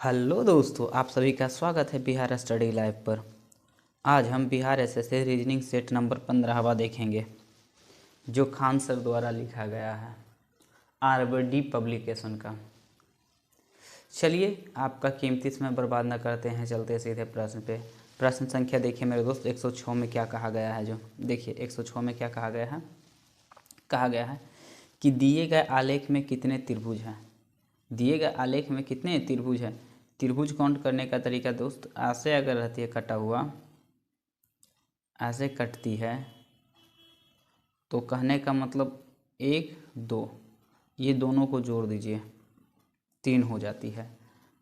Hello दोस्तों, आप सभी का स्वागत है बिहार स्टडी लाइव पर। आज हम Bihar SSC reasoning set number 15वां देखेंगे, जो खान सर द्वारा लिखा गया है आरबीडी पब्लिकेशन का। चलिए, आपका कीमती समय बर्बाद न करते हैं, चलते सीधे प्रश्न पे। प्रश्न संख्या देखिए मेरे दोस्त, 106 में क्या कहा गया है। जो देखिए 106 में क्या कहा गया है कि दिए गए आलेख में कितने त्रिभुज हैं। दिए गए आलेख में कितने त्रिभुज हैं। त्रिभुज काउंट करने का तरीका दोस्त, ऐसे अगर रहती है कटा हुआ, ऐसे कटती है तो कहने का मतलब 1 2, ये दोनों को जोड़ दीजिए 3 हो जाती है।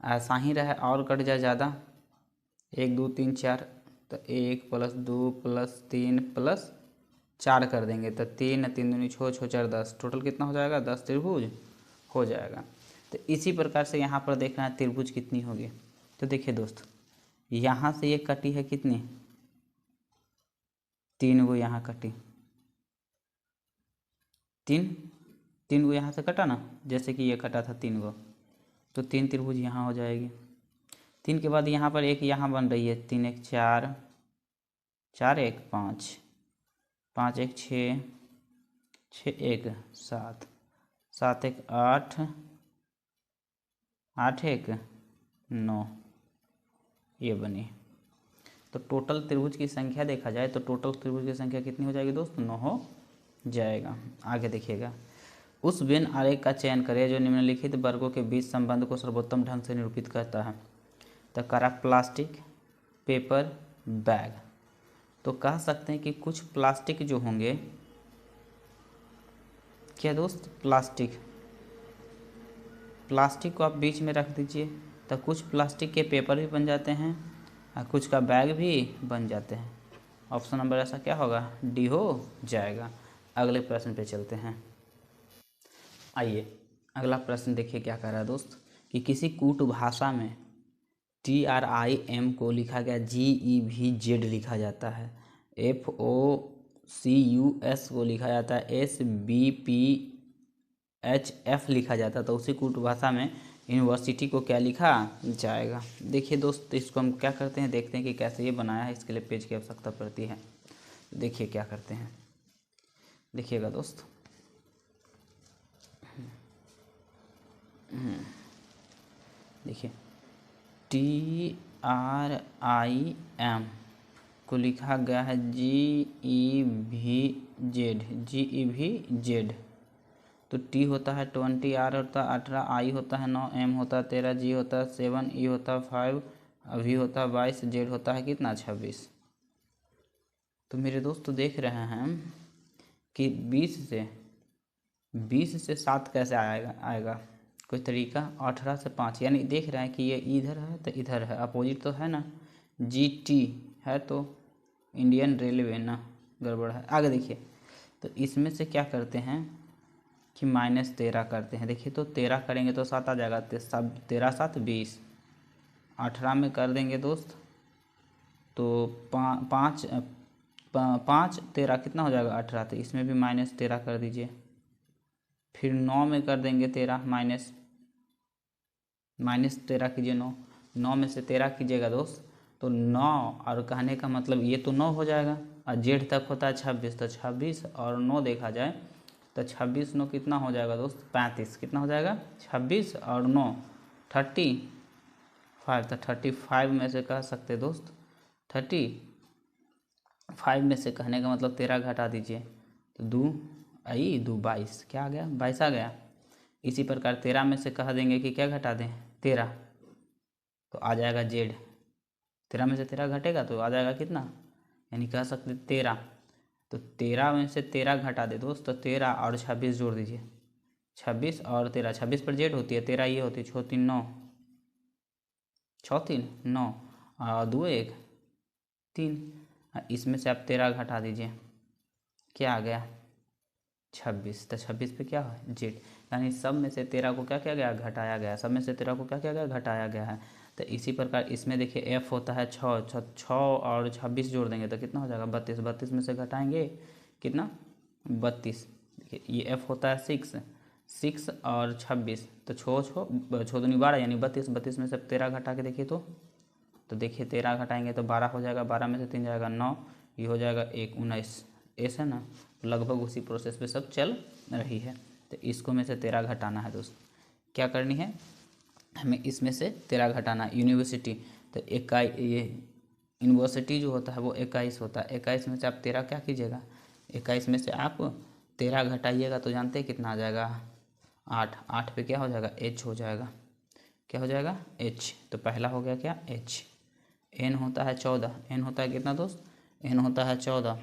ऐसा ही रहे और कट जाए ज़्यादा, 1 2 3 4, तो 1 + 2 + 3 + 4 कर देंगे तो 3 3 दूनी 6 6 4 10, टोटल कितना हो जाएगा, 10 त्रिभुज हो जाएगा। तो इसी प्रकार से यहाँ पर देखना है त्रिभुज कितनी होगी। तो देखिए दोस्त, यहाँ से ये कटी है कितनी, 3 गो यहाँ कटी, 3 गो यहाँ से कटा ना, जैसे कि ये कटा था 3 गो, तो 3 त्रिभुज यहाँ हो जाएगी। 3 के बाद यहाँ पर एक यहाँ बन रही है, 3 1 4, 4 1 5, 5 1 6, 6 1 7, 7 1 8, 8 1 9, ये बनी। तो टोटल त्रिभुज की संख्या देखा जाए तो टोटल त्रिभुज की संख्या कितनी हो जाएगी दोस्त, 9 हो जाएगा। आगे देखिएगा, उस वेन आरेख का चयन करें जो निम्नलिखित वर्गों के बीच संबंध को सर्वोत्तम ढंग से निरूपित करता है। तो करा प्लास्टिक, पेपर, बैग। तो कह सकते हैं कि कुछ प्लास्टिक जो होंगे, क्या दोस्त, प्लास्टिक को आप बीच में रख दीजिए, तो कुछ प्लास्टिक के पेपर भी बन जाते हैं और कुछ का बैग भी बन जाते हैं। ऑप्शन नंबर ऐसा क्या होगा, डी हो जाएगा। अगले प्रश्न पे चलते हैं। आइए अगला प्रश्न देखिए क्या कह रहा है दोस्त, कि किसी कूट भाषा में TRIM को लिखा गया GEVZ लिखा जाता है, FOCUS को लिखा जाता है SBPHF लिखा जाता है। तो उसी कूट भाषा में यूनिवर्सिटी को क्या लिखा जाएगा। देखिए दोस्त, इसको हम क्या करते हैं, देखते हैं कि कैसे ये बनाया है। इसके लिए पेज की आवश्यकता पड़ती है। देखिए क्या करते हैं, देखिएगा दोस्त। देखिए TRIM को लिखा गया है GEVZ। तो T होता है 20, R होता है 18, I होता है 9, M होता है 13, G होता है 7, E होता है 5, V होता है 22, Z होता है कितना, 26। तो मेरे दोस्त देख रहे हैं कि 20 से 7 कैसे आएगा कोई तरीका। 18 से 5, यानी देख रहे हैं कि ये इधर है तो इधर है, अपोजिट तो है ना। GT है तो इंडियन रेलवे ना, गड़बड़ है। आगे देखिए, तो इसमें से क्या करते हैं कि -13 करते हैं। देखिए तो 13 करेंगे तो 7 आ जाएगा, 13 7 20। 18 में कर देंगे दोस्त तो 5 13 कितना हो जाएगा, 18। तो इसमें भी -13 कर दीजिए। फिर 9 में कर देंगे 13, -13 कीजिए। 9 में से 13 कीजिएगा दोस्त तो 9, और कहने का मतलब ये तो 9 हो जाएगा, और जेड तक होता है 26। तो 26 और 9 देखा जाए तो 26 9 कितना हो जाएगा दोस्त, 35। कितना हो जाएगा, 26 और 9 35। तो 35 में से कह सकते दोस्त, 35 में से कहने का मतलब 13 घटा दीजिए तो 2 22, क्या आ गया, 22 आ गया। इसी प्रकार 13 में से कह देंगे कि क्या घटा दें, 13, तो आ जाएगा जेड। 13 में से 13 घटेगा तो आ जाएगा कितना, यानी कह सकते 13। तो 13 में से 13 घटा दे दोस्त, तो 13 और 26 जोड़ दीजिए। 26 और 13, 26 पर जेड होती है, 13 ये होती है, 6 3 9, 6 3 9 और 2 1 3। इसमें से आप 13 घटा दीजिए, क्या आ गया, 26। तो 26 पे क्या है, जेड। यानी सब में से 13 को क्या किया गया, घटाया गया। सब में से 13 को क्या किया गया, घटाया गया है। तो इसी प्रकार इसमें देखिए एफ होता है 6 और 26 जोड़ देंगे तो कितना हो जाएगा, 32। 32 में से घटाएंगे कितना, 32। देखिए ये एफ होता है 6, 6 और 26 तो छो छो छो दूनी 12 यानी 32, 32 में से 13 घटा के देखिए तो देखिए 13 घटाएंगे तो 12 हो जाएगा, 12 में से 3 जाएगा 9, ये हो जाएगा 1, 19 ऐसा ना। लगभग उसी प्रोसेस पे सब चल रही है। तो इसको में से 13 घटाना है दोस्त, क्या करनी है हमें, इसमें से 13 घटाना है। यूनिवर्सिटी तो ये यूनिवर्सिटी जो होता है वो 21 होता है, 21 में से आप 13 क्या कीजिएगा, 21 में से आप 13 घटाइएगा तो जानते हैं कितना आ जाएगा 8, 8 पे क्या हो जाएगा h हो जाएगा, क्या हो जाएगा h। तो पहला हो गया क्या h। n होता है 14, n होता है कितना दोस्त, n होता है 14,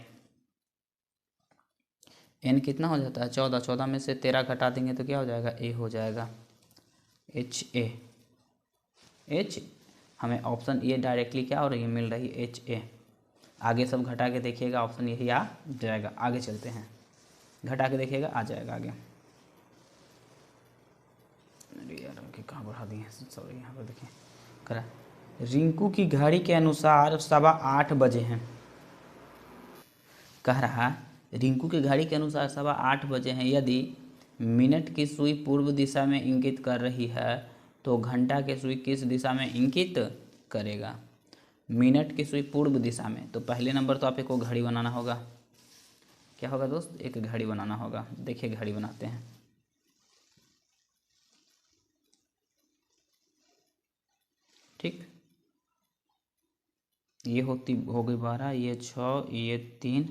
n कितना हो जाता है 14, 14 में से 13 घटा देंगे तो क्या हो जाएगा a हो जाएगा h a। h हमें ऑप्शन ये डायरेक्टली क्या हो रही है मिल रही है h a। आगे सब घटा के देखिएगा ऑप्शन यही आ जाएगा। आगे चलते हैं, घटा के देखिएगा आ जाएगा आगे। अरे यार कहाँ बढ़ा दिए हैं, सॉरी यहाँ पर देखिए करा। रिंकू की घड़ी के अनुसार 8:15 बजे हैं, कह रहा रिंकू की घड़ी के अनुसार 8:15 बजे हैं। यदि मिनट की सुई पूर्व दिशा में इंगित कर रही है तो घंटा की सुई किस दिशा में इंगित करेगा। मिनट की सुई पूर्व दिशा में, तो पहले नंबर तो आप एक को घड़ी बनाना होगा। क्या होगा दोस्त, एक घड़ी बनाना होगा। देखिए घड़ी बनाते हैं, ठीक। ये हो गई 12, ये 6, ये 3,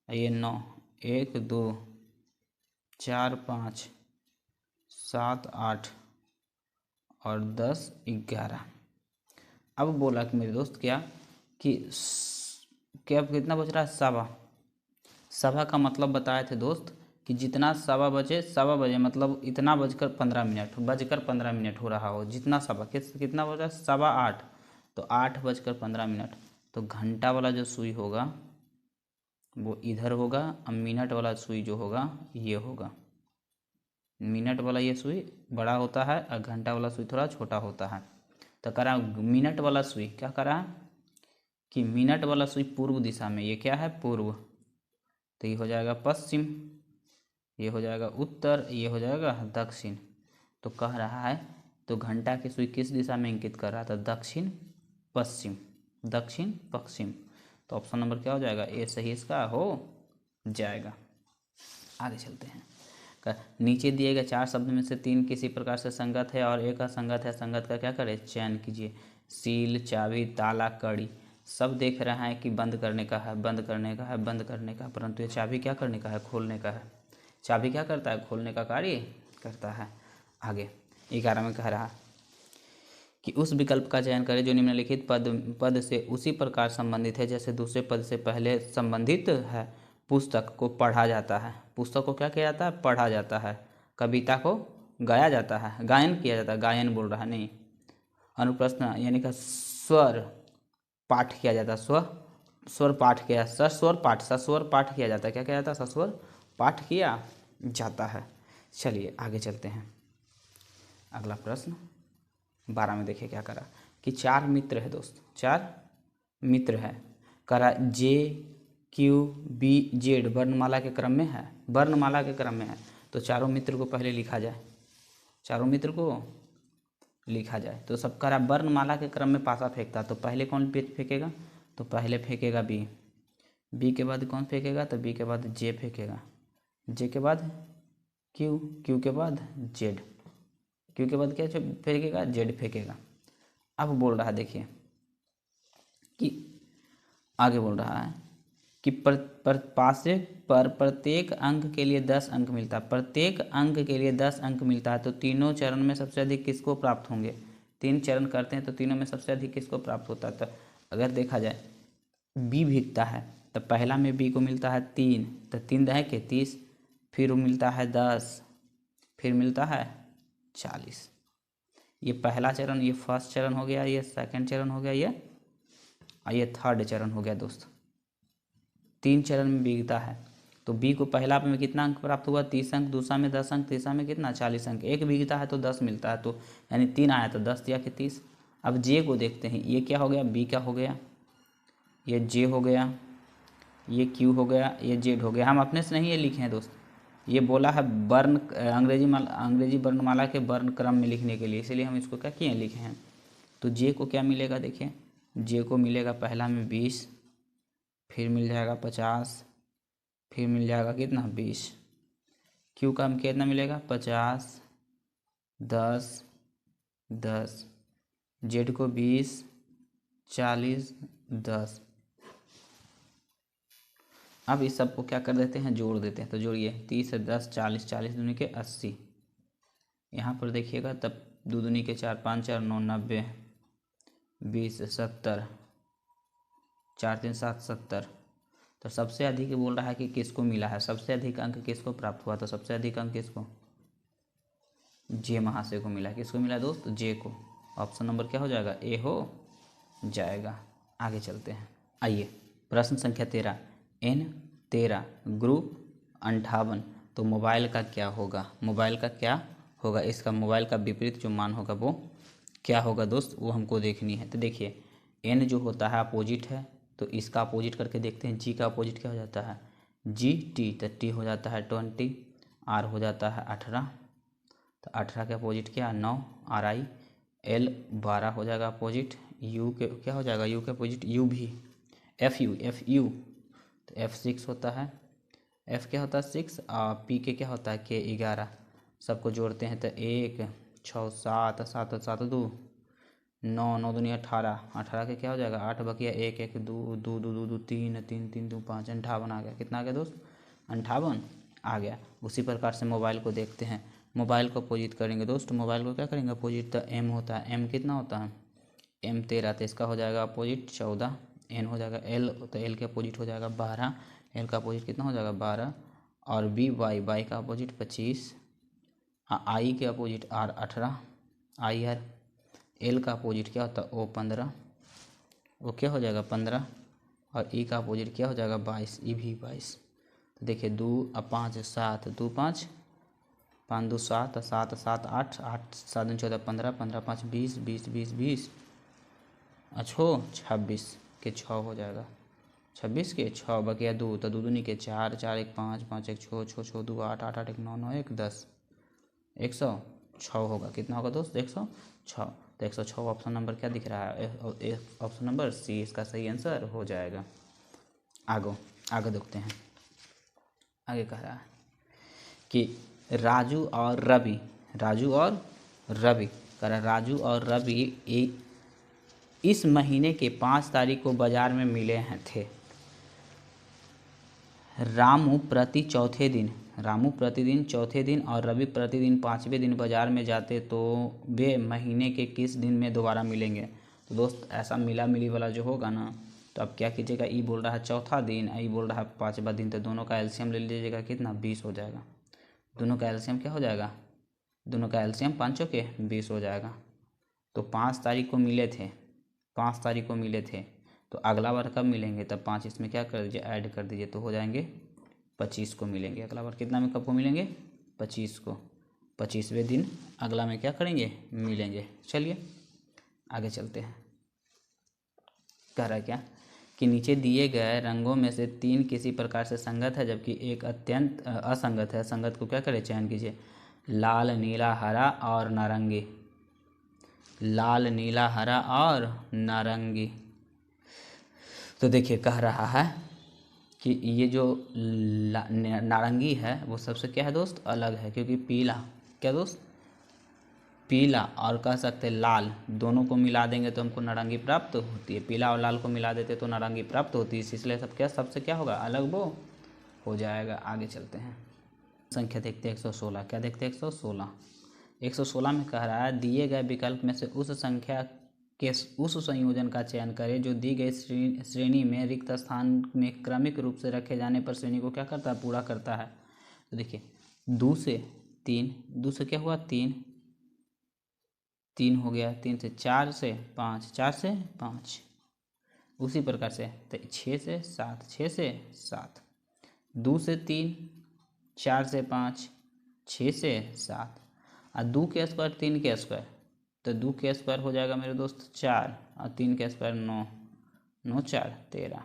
ये 9, 1 2 4 5 7 8 और 10 11। अब बोला कि मेरे दोस्त क्या कि क्या कितना बच रहा है, सवा। सवा का मतलब बताए थे दोस्त कि जितना सवा बजे मतलब इतना बजकर 15 मिनट हो रहा हो, जितना सवा कितना बज रहा है 7:15, तो 8:15। तो घंटा वाला जो सुई होगा वो इधर होगा और मिनट वाला सुई जो होगा ये होगा। मिनट वाला ये सुई बड़ा होता है और घंटा वाला सुई थोड़ा छोटा होता है। तो करा मिनट वाला सुई क्या करा कि मिनट वाला सुई पूर्व दिशा में, ये क्या है पूर्व, तो ये हो जाएगा पश्चिम, ये हो जाएगा उत्तर, ये हो जाएगा दक्षिण। तो कह रहा है तो घंटा की सुई किस दिशा में इंगित कर रहा था, दक्षिण पश्चिम, दक्षिण पश्चिम। तो ऑप्शन नंबर क्या हो जाएगा ए सही इसका हो जाएगा। आगे चलते हैं, नीचे दिए गए 4 शब्द में से 3 किसी प्रकार से संगत है और एक असंगत है। संगत का क्या करें, चयन कीजिए। सील, चाबी, ताला, कड़ी। सब देख रहे हैं कि बंद करने का है, बंद करने का है, बंद करने का, परंतु ये चाबी क्या करने का है, खोलने का है। चाबी क्या करता है, खोलने का कार्य करता है। आगे 11 में कह रहा कि उस विकल्प का चयन करें जो निम्नलिखित पद से उसी प्रकार संबंधित है जैसे दूसरे पद से पहले संबंधित है। पुस्तक को पढ़ा जाता है, पुस्तक को क्या किया जाता है, पढ़ा जाता है। कविता को गाया जाता है, गायन किया जाता है, गायन बोल रहा है नहीं। अनुप्रश्न यानी कि स्वर पाठ किया जाता है, स्वर पाठ किया, सस्वर पाठ किया जाता है। क्या किया जाता है, सस्वर पाठ किया जाता है। चलिए आगे चलते हैं। अगला प्रश्न 12 में देखिए क्या करा कि 4 मित्र है दोस्त, 4 मित्र है। करा JQB Z वर्णमाला के क्रम में है, वर्णमाला के क्रम में है। तो चारों मित्र को पहले लिखा जाए, चारों मित्र को लिखा जाए। तो सब करा वर्णमाला के क्रम में पासा फेंकता, तो पहले कौन फेंकेगा, तो पहले फेंकेगा बी के बाद कौन फेंकेगा, तो बी के बाद जे फेंकेगा, जे के बाद क्यू के बाद जेड, क्यू के बाद क्या फेंकेगा, जेड फेंकेगा। अब बोल रहा है देखिए कि आगे बोल रहा है कि पासे पर प्रत्येक अंक के लिए 10 अंक मिलता है, प्रत्येक अंक के लिए 10 अंक मिलता है। तो तीनों चरण में सबसे अधिक किसको प्राप्त होंगे, 3 चरण करते हैं तो तीनों में सबसे अधिक किसको प्राप्त होता है। तो अगर देखा जाए बी भीगता है तो पहला में बी को मिलता है 3, तो 3 दहे के 30, फिर वो मिलता है 10, फिर मिलता है 40। ये पहला चरण, ये फर्स्ट चरण हो गया, ये सेकंड चरण हो गया, ये थर्ड चरण हो गया दोस्त। 3 चरण में बीगता है। तो बी को पहला में कितना अंक प्राप्त हुआ, 30 अंक, दूसरा में 10 अंक, तीसरा में कितना 40 अंक। एक बीगता है तो 10 मिलता है, तो यानी 3 आया तो 10 दिया कि 30। अब जे को देखते हैं, ये क्या हो गया, बी क्या हो गया, ये जे हो गया, ये क्यू हो गया, ये जेड हो गया। हम अपने से नहीं ये लिखे हैं दोस्त, ये बोला है वर्ण अंग्रेजी वर्णमाला के वर्ण क्रम में लिखने के लिए, इसलिए हम इसको क्या किए लिखे हैं। तो जे को क्या मिलेगा, देखिए जे को मिलेगा पहला में 20, फिर मिल जाएगा 50, फिर मिल जाएगा कितना 20। क्यू का कितना मिलेगा 50, 10, 10। जेड को 20, 40, 10। अब इस सब को क्या कर देते हैं, जोड़ देते हैं। तो जोड़िए 30 से 10, 40, 40 दूनी के 80। यहाँ पर देखिएगा तब 2 दूनी के 4, 5 4 9, 90, 20 70, 4 3 7 70। तो सबसे अधिक बोल रहा है कि किसको मिला है, सबसे अधिक अंक किसको प्राप्त हुआ। तो सबसे अधिक अंक किसको, जे महाशय को मिला है। किसको मिला दोस्त, जे को। ऑप्शन नंबर क्या हो जाएगा, ए हो जाएगा। आगे चलते हैं। आइए प्रश्न संख्या 13, N13 ग्रुप 58। तो मोबाइल का क्या होगा, मोबाइल का क्या होगा, इसका मोबाइल का विपरीत जो मान होगा वो क्या होगा दोस्त, वो हमको देखनी है। तो देखिए N जो होता है अपोजिट है, तो इसका अपोजिट करके देखते हैं। जी का अपोजिट क्या हो जाता है, जी टी, तो टी हो जाता है 20, आर हो जाता है 18, तो 18 के अपोजिट क्या 9, आर आई। एल 12 हो जाएगा अपोजिट। यू के क्या हो जाएगा, यू के अपोजिट यू भी, एफ यू, तो F6 होता है। F क्या होता है 6, पी के क्या होता है के 11। सबको जोड़ते हैं तो 1 6 7 7 7 2 9 9 दूनी 18, 18 के क्या हो जाएगा 8 बकिया 1 1 2 2 2 2 2 3 3 3 2 5 58 आ गया। कितना आ गया दोस्त, 58 आ गया। उसी प्रकार से मोबाइल को देखते हैं। मोबाइल को अपोजिट करेंगे दोस्त, मोबाइल को क्या करेंगे अपोजिट, तो M होता है। M कितना होता है, M 13, तो इसका हो जाएगा अपोजिट 14। N हो जाएगा L, तो L के अपोजिट हो जाएगा 12, L का अपोजिट कितना हो जाएगा 12। और B Y का अपोजिट 25, I के अपोजिट R 18, IR। L का अपोजिट क्या होता है O 15, वो क्या हो जाएगा 15। और E का अपोजिट क्या हो जाएगा 22, E भी 22। तो देखिए 2 और 5 7, 2 5 5 2 7, 7 7 8, 8 7 2 14 15, 15 5 20, 20 20 20 अच्छो 26 के 6 हो जाएगा। 26 के 6 बकिया 2, तो 2 दूनी के 4, 4 1 5, 5 1 6, 6 6 2 8, 8 8 1 9, 9 1 10, 106 होगा। कितना होगा दोस्त 106। तो 106 ऑप्शन नंबर क्या दिख रहा है, ऑप्शन नंबर सी इसका सही आंसर हो जाएगा। आगे देखते हैं। आगे कह रहा है कि राजू और रवि कह रहा राजू और रवि इस महीने के 5 तारीख को बाजार में मिले हैं थे। रामू प्रतिदिन चौथे दिन और रवि प्रतिदिन 5वें दिन बाजार में जाते, तो वे महीने के किस दिन में दोबारा मिलेंगे। तो दोस्त ऐसा मिला मिली वाला जो होगा ना, तो अब क्या कीजिएगा, ई बोल रहा है चौथा दिन, ई बोल रहा है 5वां दिन, तो दोनों का एलसीएम ले लीजिएगा। कितना 20 हो जाएगा। दोनों का एलसीएम क्या हो जाएगा, दोनों का एलसीएम 5 के 20 हो जाएगा। तो 5 तारीख को मिले थे, 5 तारीख को मिले थे, तो अगला बार कब मिलेंगे, तब 5 इसमें क्या कर दीजिए ऐड कर दीजिए, तो हो जाएंगे 25 को मिलेंगे। अगला बार कितना में कब को मिलेंगे 25 को, 25वें दिन अगला में क्या करेंगे मिलेंगे। चलिए आगे चलते हैं। कह रहा है क्या कि नीचे दिए गए रंगों में से 3 किसी प्रकार से संगत है जबकि एक अत्यंत असंगत है। संगत को क्या करें चयन कीजिए, लाल नीला हरा और नारंगी, लाल नीला हरा और नारंगी। तो देखिए कह रहा है कि ये जो नारंगी है वो सबसे क्या है दोस्त अलग है, क्योंकि पीला क्या दोस्त पीला और कह सकते लाल, दोनों को मिला देंगे तो हमको नारंगी प्राप्त होती है। पीला और लाल को मिला देते तो नारंगी प्राप्त होती है, इसलिए सबसे क्या होगा अलग वो हो जाएगा। आगे चलते हैं। संख्या देखते हैं 116। क्या देखते हैं 116। 116 में कह रहा है दिए गए विकल्प में से उस संख्या के उस संयोजन का चयन करें जो दी गई श्रेणी में रिक्त स्थान में क्रमिक रूप से रखे जाने पर श्रेणी को क्या करता है पूरा करता है। तो देखिए 2 से 3, 2 से क्या हुआ 3 हो गया, 3 से 4 से 5, 4 से 5, उसी प्रकार से 6 से 7, 6 से 7, 2 से 3, 4 से 5, 6 से 7, और 2 के स्क्वायर 3 के स्क्वायर, तो 2 के स्क्वायर हो जाएगा मेरे दोस्त 4 और 3 के स्क्वायर 9, 9 4 13,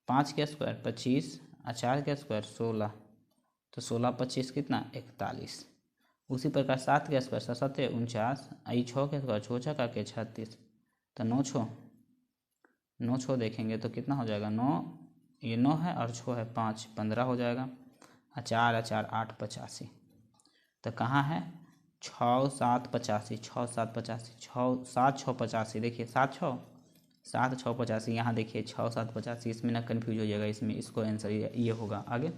5 के स्क्वायर 25 और 4 के स्क्वायर 16, तो 16×25 कितना 41। उसी प्रकार 7 के स्क्वायर 7 49, आई 6 के स्क्वायर 6 छक्का के 36, तो 9 छो देखेंगे तो कितना हो जाएगा 9, ये 9 है और 6 है 5, 15 हो जाएगा। 4 4 8 85, तो कहाँ है 6 7 85, 6 7 85, 6 7 6 85, देखिए 7 6 85, यहाँ देखिए 6 7 85, इसमें ना कन्फ्यूज हो जाएगा, इसमें इसको आंसर ये होगा। आगे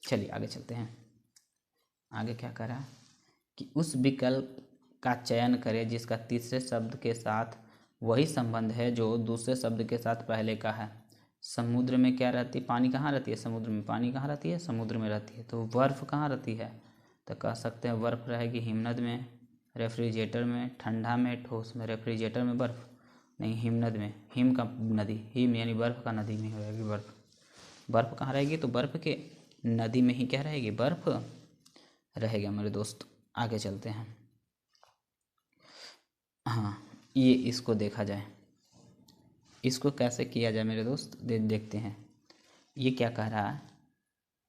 चलिए आगे चलते हैं। आगे क्या कह रहा है कि उस विकल्प का चयन करें जिसका तीसरे शब्द के साथ वही संबंध है जो दूसरे शब्द के साथ पहले का है। समुद्र में क्या रहती है, पानी कहाँ रहती है, समुद्र में। पानी कहाँ रहती है, समुद्र में रहती है। तो बर्फ़ कहाँ रहती है, तो कह सकते हैं बर्फ़ रहेगी हिमनद में, रेफ्रिजरेटर में, ठंडा में, ठोस में। रेफ्रिजरेटर में बर्फ़ नहीं, हिमनद में। हिम का नदी, हिम यानी बर्फ़ का नदी में रहेगी बर्फ़। बर्फ़ कहाँ रहेगी, तो बर्फ़ के नदी में ही क्या रहेगी, बर्फ़ रहेगा मेरे दोस्त। आगे चलते हैं। हाँ, ये इसको देखा जाए, इसको कैसे किया जाए मेरे दोस्त, देखते हैं। ये क्या कह रहा है,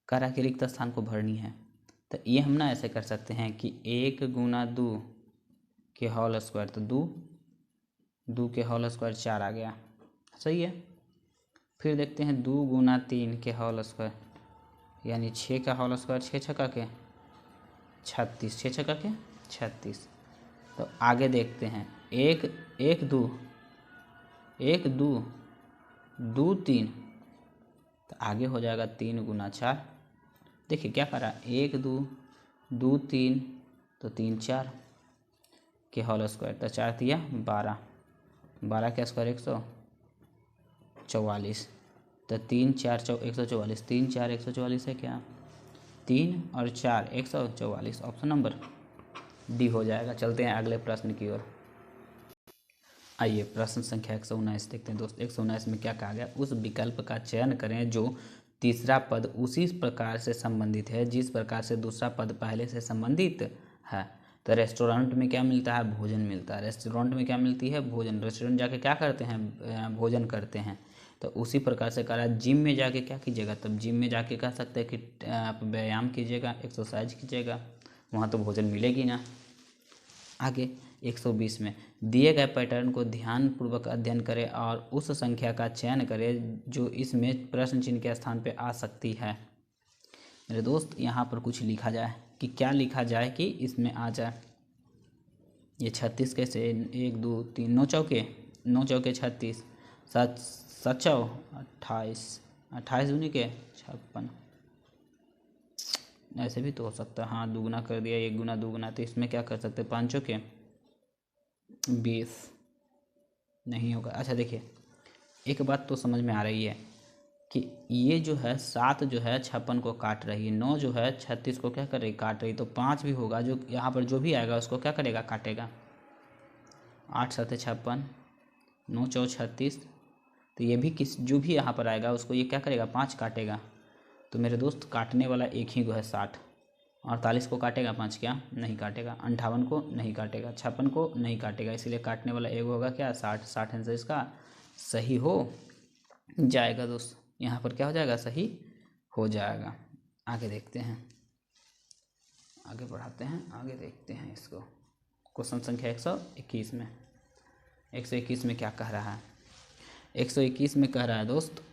कह रहा कि रिक्त स्थान को भरनी है। तो ये हम ना ऐसे कर सकते हैं कि 1 गुना 2 के होल स्क्वायर, तो 2 के होल स्क्वायर 4 आ गया, सही है। फिर देखते हैं 2 गुना 3 के होल स्क्वायर, यानी 6 का होल स्क्वायर 6 छक्का के 36, 6 छक्का के 36। तो आगे देखते हैं 1 1 2 1 2 2 3, तो आगे हो जाएगा 3 गुना 4। देखिए क्या कर रहा है, 1 2 2 3, तो 3 4 के होल स्क्वायर, तो 4 दिया 12, 12 के स्क्वायर 144, तो 3 4 144, 3 4 144 है क्या, 3 और 4 144, ऑप्शन नंबर डी हो जाएगा। चलते हैं अगले प्रश्न की ओर। आइए प्रश्न संख्या 119 देखते हैं दोस्त। 119 में क्या कहा गया, उस विकल्प का चयन करें जो तीसरा पद उसी प्रकार से संबंधित है जिस प्रकार से दूसरा पद पहले से संबंधित है। तो रेस्टोरेंट में क्या मिलता है, भोजन मिलता है। रेस्टोरेंट में क्या मिलती है, भोजन। रेस्टोरेंट जाके क्या करते हैं, भोजन करते हैं। तो उसी प्रकार से कह रहा है जिम में जाके क्या कीजिएगा, तब जिम में जाके कह सकते हैं कि आप व्यायाम कीजिएगा, एक्सरसाइज कीजिएगा, वहाँ तो भोजन मिलेगी ना। आगे 120 में दिए गए पैटर्न को ध्यानपूर्वक अध्ययन करें और उस संख्या का चयन करें जो इसमें प्रश्न चिन्ह के स्थान पे आ सकती है। मेरे दोस्त यहाँ पर कुछ लिखा जाए कि क्या लिखा जाए कि इसमें आ जाए। ये 36 कैसे, 1 2 3 9 चौके 36, 7 7 चौ 28, 28 दूनी के 56, ऐसे भी तो हो सकता है। हाँ, दुगना कर दिया, 1 गुना 2 गुना, तो इसमें क्या कर सकते हैं, 5 चौके 20 नहीं होगा। अच्छा देखिए, एक बात तो समझ में आ रही है कि ये जो है 7 जो है 56 को काट रही है, 9 जो है 36 को क्या कर रही, काट रही, तो 5 भी होगा जो यहाँ पर जो भी आएगा उसको क्या करेगा, काटेगा। 8 7 56, 9 4 36, तो ये भी किस जो भी यहाँ पर आएगा उसको ये क्या करेगा, 5 काटेगा। तो मेरे दोस्त काटने वाला एक ही को है 60। 48 को काटेगा 5 क्या, नहीं काटेगा। 58 को नहीं काटेगा, 56 को नहीं काटेगा, इसीलिए काटने वाला एक होगा क्या, 60। 60 आंसर इसका सही हो जाएगा दोस्त। यहाँ पर क्या हो जाएगा, सही हो जाएगा। आगे देखते हैं, आगे बढ़ाते हैं, आगे देखते हैं इसको। क्वेश्चन संख्या 121 में 121 में क्या कह रहा है, 121 में कह रहा है दोस्त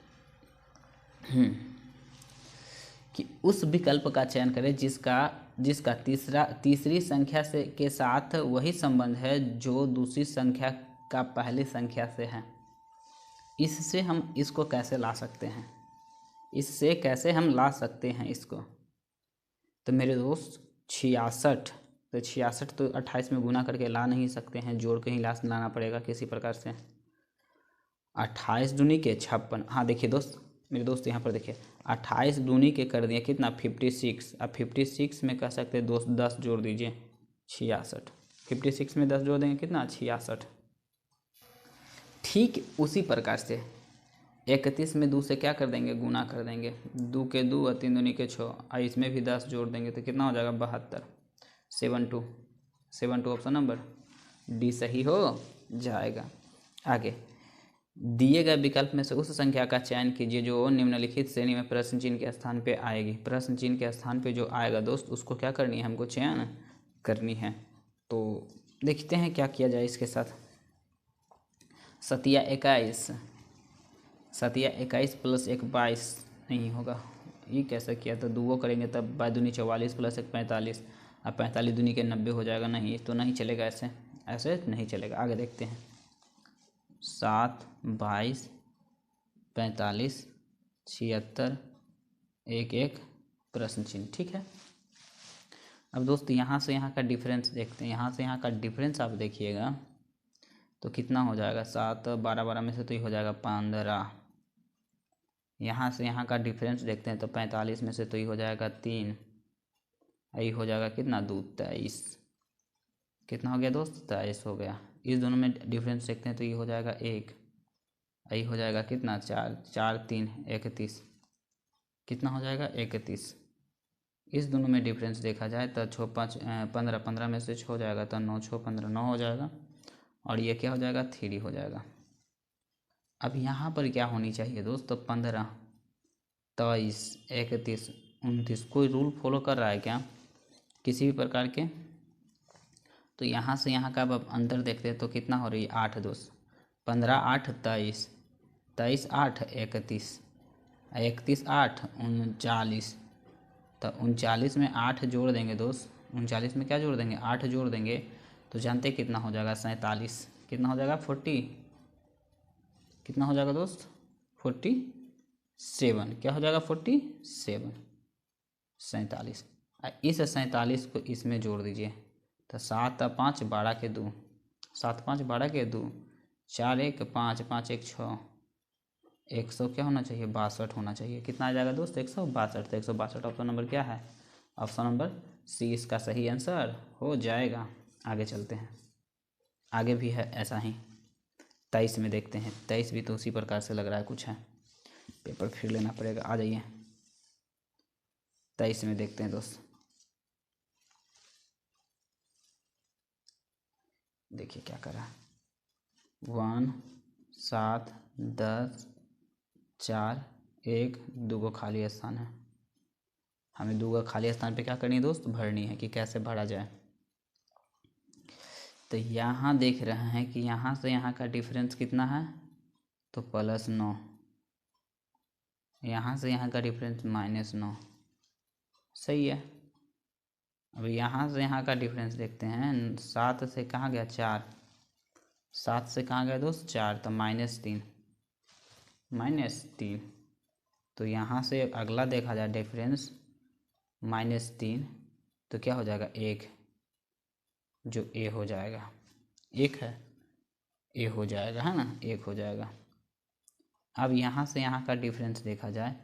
कि उस विकल्प का चयन करें जिसका तीसरी संख्या से के साथ वही संबंध है जो दूसरी संख्या का पहली संख्या से है। इससे हम इसको कैसे ला सकते हैं, इससे कैसे हम ला सकते हैं इसको, तो मेरे दोस्त 66, तो 66 तो 28 में गुना करके ला नहीं सकते हैं, जोड़ के ही लाना पड़ेगा किसी प्रकार से। 28 दूनी के 56, हाँ देखिए दोस्त, मेरे दोस्त यहाँ पर देखिए 28 दूनी के कर दिए कितना, 56। अब 56 में कह सकते हैं दोस्त 10 जोड़ दीजिए, 66। 56 में 10 जोड़ देंगे कितना, 66। ठीक उसी प्रकार से 31 में 2 से क्या कर देंगे, गुना कर देंगे, 2 के 2 और 3 दूनी के 6, और इसमें भी 10 जोड़ देंगे तो कितना हो जाएगा, 72। 72 ऑप्शन नंबर डी सही हो जाएगा। आगे दिए गए विकल्प में से उस संख्या का चयन कीजिए जो निम्नलिखित श्रेणी में प्रश्न चिन्ह के स्थान पे आएगी। प्रश्न चिन्ह के स्थान पे जो आएगा दोस्त उसको क्या करनी है, हमको चयन करनी है। तो देखते हैं क्या किया जाए इसके साथ। 27 प्लस 1 22 नहीं होगा, ये कैसे किया था, दूगो करेंगे तब 22 44 प्लस 1 45, अब 45 दूनी के 90 हो जाएगा, नहीं तो नहीं चलेगा, ऐसे नहीं चलेगा। आगे देखते हैं। 7 22 45 76 1 1 प्रश्न चिन्ह, ठीक है। अब दोस्त यहाँ से यहाँ का डिफरेंस देखते हैं। यहाँ से यहाँ का डिफरेंस आप देखिएगा तो कितना हो जाएगा, 7 12 12 में से तो ये हो जाएगा 15। यहाँ से यहाँ का डिफरेंस देखते हैं तो 45 में से तो ये हो जाएगा 3, ये हो जाएगा कितना 2 23। कितना हो गया दोस्त, 23 हो गया। इस दोनों में डिफरेंस देखते हैं तो ये हो जाएगा 1, ये हो जाएगा कितना 4 4 3 31, कितना हो जाएगा 31। इस दोनों में डिफरेंस देखा जाए तो 6 5 15, 15 में से 6 हो जाएगा तो 9 6 15 9 हो जाएगा, और ये क्या हो जाएगा 3 हो जाएगा। अब यहाँ पर क्या होनी चाहिए दोस्त, तो 15 23 31 29, कोई रूल फॉलो कर रहा है क्या किसी भी प्रकार के। तो यहाँ से यहाँ का अब अंतर देखते हैं तो कितना हो रही है 8 दोस्त, 15 8 23, 23 8 31, 31 8 39, तो 39 में 8 जोड़ देंगे दोस्त, 39 में क्या जोड़ देंगे 8 जोड़ देंगे तो जानते कितना हो जाएगा 47, कितना हो जाएगा 40, कितना हो जाएगा दोस्त 47, क्या हो जाएगा 47 47। इस 47 को इसमें जोड़ दीजिए तो 7 5 12 के 2, 7 5 12 के 2, 4 1 5 5 1 6, 100 क्या होना चाहिए 62 होना चाहिए। कितना आ जाएगा दोस्त 162। तो 162 ऑप्शन नंबर क्या है, ऑप्शन नंबर सी इसका सही आंसर हो जाएगा। आगे चलते हैं, आगे भी है ऐसा ही। 23 में देखते हैं, 23 भी तो उसी प्रकार से लग रहा है कुछ है, पेपर फिर लेना पड़ेगा। आ जाइए 23 में देखते हैं दोस्त, देखिए क्या कर रहा है। 1 7 10 4 1 2 खाली स्थान है, हमें 2 खाली स्थान पे क्या करनी है दोस्त, भरनी है कि कैसे भरा जाए। तो यहाँ देख रहे हैं कि यहाँ से यहाँ का डिफरेंस कितना है, तो +9, यहाँ से यहाँ का डिफरेंस -9, सही है। अब यहाँ से यहाँ का डिफरेंस देखते हैं, 7 से कहाँ गया 4, 7 से कहाँ गया दोस्त 4, तो -3, तो यहाँ से अगला देखा जाए डिफरेंस -3 तो क्या हो जाएगा 1, जो ए हो जाएगा, 1 है ए हो जाएगा, है ना 1 हो जाएगा। अब यहाँ से यहाँ का डिफरेंस देखा जाए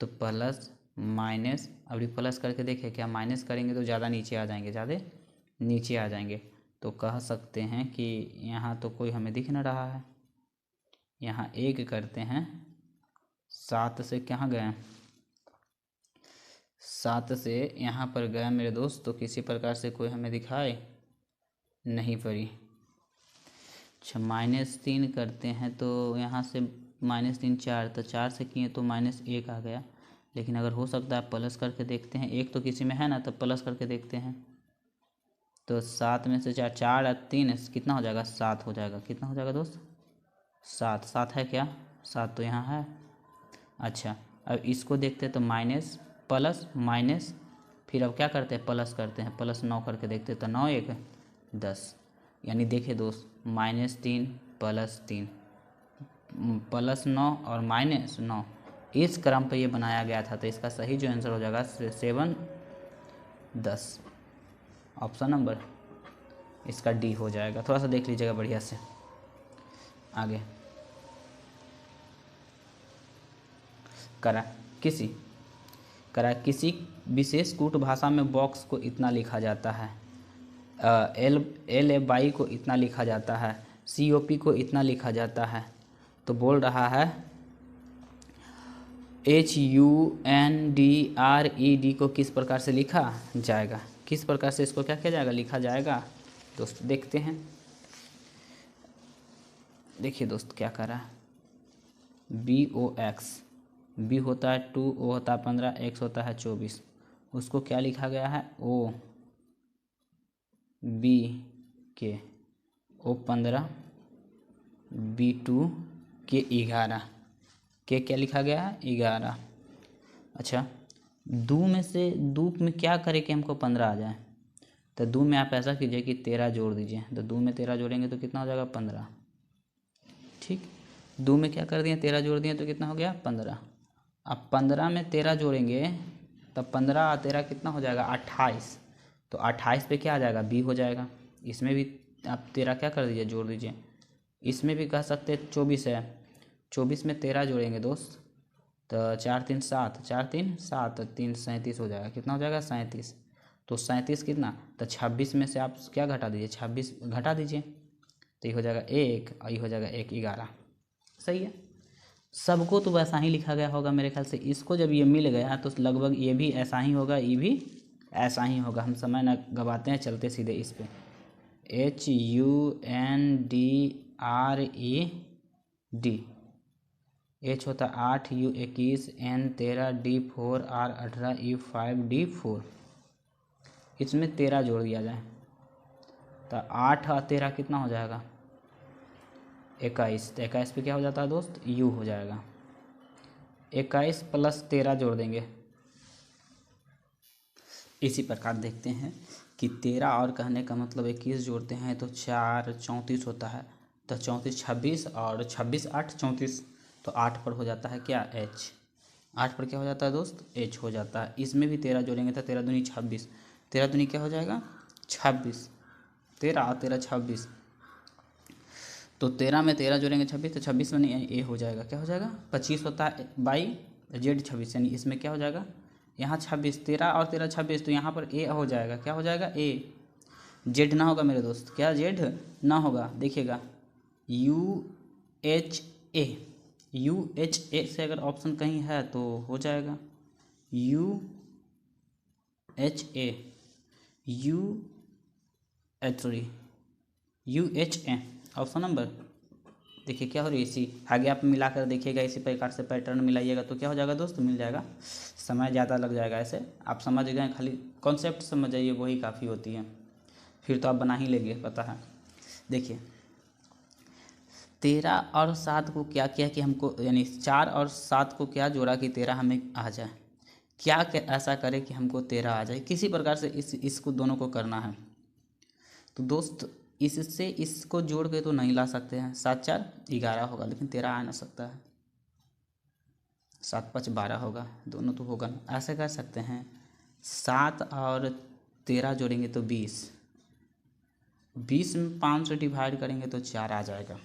तो प्लस माइनस, अभी प्लस करके देखें क्या, माइनस करेंगे तो ज़्यादा नीचे आ जाएंगे, तो कह सकते हैं कि यहाँ तो कोई हमें दिख न रहा है। यहाँ 1 करते हैं, 7 से कहाँ गए, 7 से यहाँ पर गया मेरे दोस्त, तो किसी प्रकार से कोई हमें दिखाई नहीं पड़ी। अच्छा -3 करते हैं तो यहाँ से -3 4, तो 4 से किए तो -1 आ गया, लेकिन अगर हो सकता है प्लस करके देखते हैं, 1 तो किसी में है ना, तो प्लस करके देखते हैं। तो 7 में से 4 4 और 3 कितना हो जाएगा 7 हो जाएगा, कितना हो जाएगा दोस्त 7 है क्या, 7 तो यहाँ है। अच्छा अब इसको देखते हैं तो माइनस प्लस माइनस, फिर अब क्या करते हैं प्लस करते हैं, +9 करके देखते हैं तो 9 1 10, यानी देखिए दोस्त -3 +3 +9 और -9 इस क्रम पे ये बनाया गया था। तो इसका सही जो आंसर हो जाएगा 7 10, ऑप्शन नंबर इसका डी हो जाएगा। थोड़ा सा देख लीजिएगा बढ़िया से। आगे किसी विशेष कूट भाषा में बॉक्स को इतना लिखा जाता है, LFY को इतना लिखा जाता है, COP को इतना लिखा जाता है। तो बोल रहा है HUNDRED को किस प्रकार से लिखा जाएगा, किस प्रकार से इसको क्या किया जाएगा लिखा जाएगा दोस्त, देखते हैं। देखिए दोस्त क्या कर रहा है, बी ओ एक्स, बी होता है 2, ओ होता है 15, एक्स होता है 24, उसको क्या लिखा गया है, ओ बी के, ओ 15, बी 2 के 11, के क्या लिखा गया है 11। अच्छा, दो में से दो में क्या करें कि हमको 15 आ जाए, तो दो में आप ऐसा कीजिए कि 13 जोड़ दीजिए, तो दो में 13 जोड़ेंगे तो कितना हो जाएगा 15। ठीक, दो में क्या कर दिए 13 जोड़ दिए तो कितना हो गया 15। अब 15 में 13 जोड़ेंगे तब 15 और 13 कितना हो जाएगा 28, तो 28 पे क्या आ जाएगा बी हो जाएगा। इसमें भी आप 13 क्या कर दीजिए जोड़ दीजिए, इसमें भी कह सकते हैं 24 है, 24 में 13 जोड़ेंगे दोस्त तो 4 3 7, 4 3 7, 3 37 हो जाएगा, कितना हो जाएगा 37। तो 37 कितना, तो 26 में से आप क्या घटा दीजिए 26 घटा दीजिए, तो ये हो जाएगा 1 और ये हो जाएगा 1 11। सही है, सबको तो वैसा ही लिखा गया होगा मेरे ख्याल से, इसको जब ये मिल गया तो लगभग ये भी ऐसा ही होगा, ये भी ऐसा ही होगा। हम समय न गवाते हैं, चलते सीधे इस पे, HUNDRED, H होता 8, U 21, N 13, D 4, R 18, E 5, D 4, इसमें 13 जोड़ दिया जाए तो 8 और 13 कितना हो जाएगा 21, तो 21 पे क्या हो जाता है दोस्त U हो जाएगा। 21 प्लस 13 जोड़ देंगे, इसी प्रकार देखते हैं कि 13 और कहने का मतलब 21 जोड़ते हैं तो 4 34 होता है, तो 34 26 और 26 8 34, तो 8 पर हो जाता है क्या H, 8 पर क्या हो जाता है दोस्त H हो जाता है। इसमें भी 13 जोड़ेंगे तो 13 दूनी 26, 13 दूनी क्या हो जाएगा 26, 13 और 13 26, तो 13 में 13 जोड़ेंगे 26, तो 26 में ए हो जाएगा, क्या हो जाएगा 25 होता है बाई जेड 26, यानी इसमें क्या हो जाएगा यहाँ 26, 13 और 13 26, तो यहाँ पर ए हो जाएगा, क्या हो जाएगा ए, जेड ना होगा मेरे दोस्त, क्या जेड ना होगा, देखिएगा UHA, UHA से अगर ऑप्शन कहीं है तो हो जाएगा UHA, UHA ऑप्शन नंबर, देखिए क्या हो रही है इसी आगे आप मिलाकर देखिएगा, इसी प्रकार से पैटर्न मिलाइएगा तो क्या हो जाएगा दोस्त मिल जाएगा। समय ज़्यादा लग जाएगा, ऐसे आप समझ गए, खाली कॉन्सेप्ट समझ जाइए वही काफ़ी होती है, फिर तो आप बना ही लेंगे पता है। देखिए 13 और 7 को क्या किया कि हमको, यानी 4 और 7 को क्या जोड़ा कि 13 हमें आ जाए, क्या ऐसा करे कि हमको 13 आ जाए, किसी प्रकार से इसको दोनों को करना है। तो दोस्त इससे इसको जोड़ के तो नहीं ला सकते हैं, 7 4 11 होगा, लेकिन 13 आ ना सकता है, 7 5 12 होगा, दोनों तो होगा ना। ऐसे कर सकते हैं 7 और 13 जोड़ेंगे तो 20, 20 में 5 से डिवाइड करेंगे तो 4 आ जाएगा,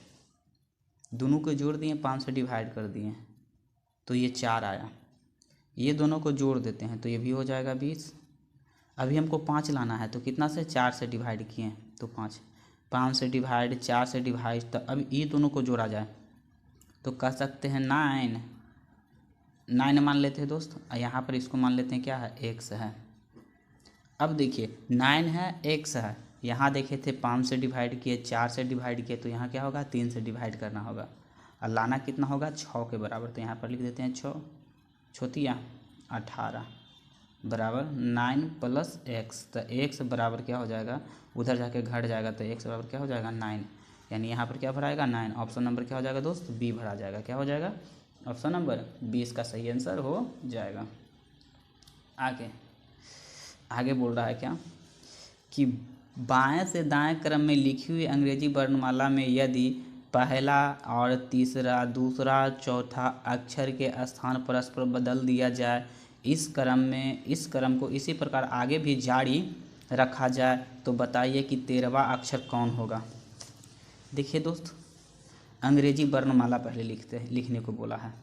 दोनों को जोड़ दिए 5 से डिवाइड कर दिए तो ये 4 आया, ये दोनों को जोड़ देते हैं तो ये भी हो जाएगा 20। अभी हमको 5 लाना है तो कितना से 4 से डिवाइड किए तो 5, 5 से डिवाइड 4 से डिवाइड, तो अब ये दोनों को जोड़ा जाए तो कह सकते हैं 9 मान लेते हैं दोस्त, और यहाँ पर इसको मान लेते हैं क्या है x है। अब देखिए 9 है x है, यहाँ देखे थे 5 से डिवाइड किए 4 से डिवाइड किए, तो यहाँ क्या होगा 3 से डिवाइड करना होगा और लाना कितना होगा 6 के बराबर, तो यहाँ पर लिख देते हैं 6 6 18 बराबर 9 प्लस x, तो x बराबर क्या हो जाएगा, उधर जाके घट जाएगा तो x बराबर क्या हो जाएगा 9, यानी यहाँ पर क्या भराएगा 9, ऑप्शन नंबर क्या हो जाएगा दोस्त बी भरा जाएगा, क्या हो जाएगा ऑप्शन नंबर 20 का सही आंसर हो जाएगा। आगे आगे बोल रहा है क्या कि बाएं से दाएं क्रम में लिखी हुई अंग्रेजी वर्णमाला में यदि पहला और तीसरा दूसरा चौथा अक्षर के स्थान परस्पर बदल दिया जाए, इस क्रम को इसी प्रकार आगे भी जारी रखा जाए तो बताइए कि 13वां अक्षर कौन होगा। देखिए दोस्त अंग्रेजी वर्णमाला पहले लिखने को बोला है,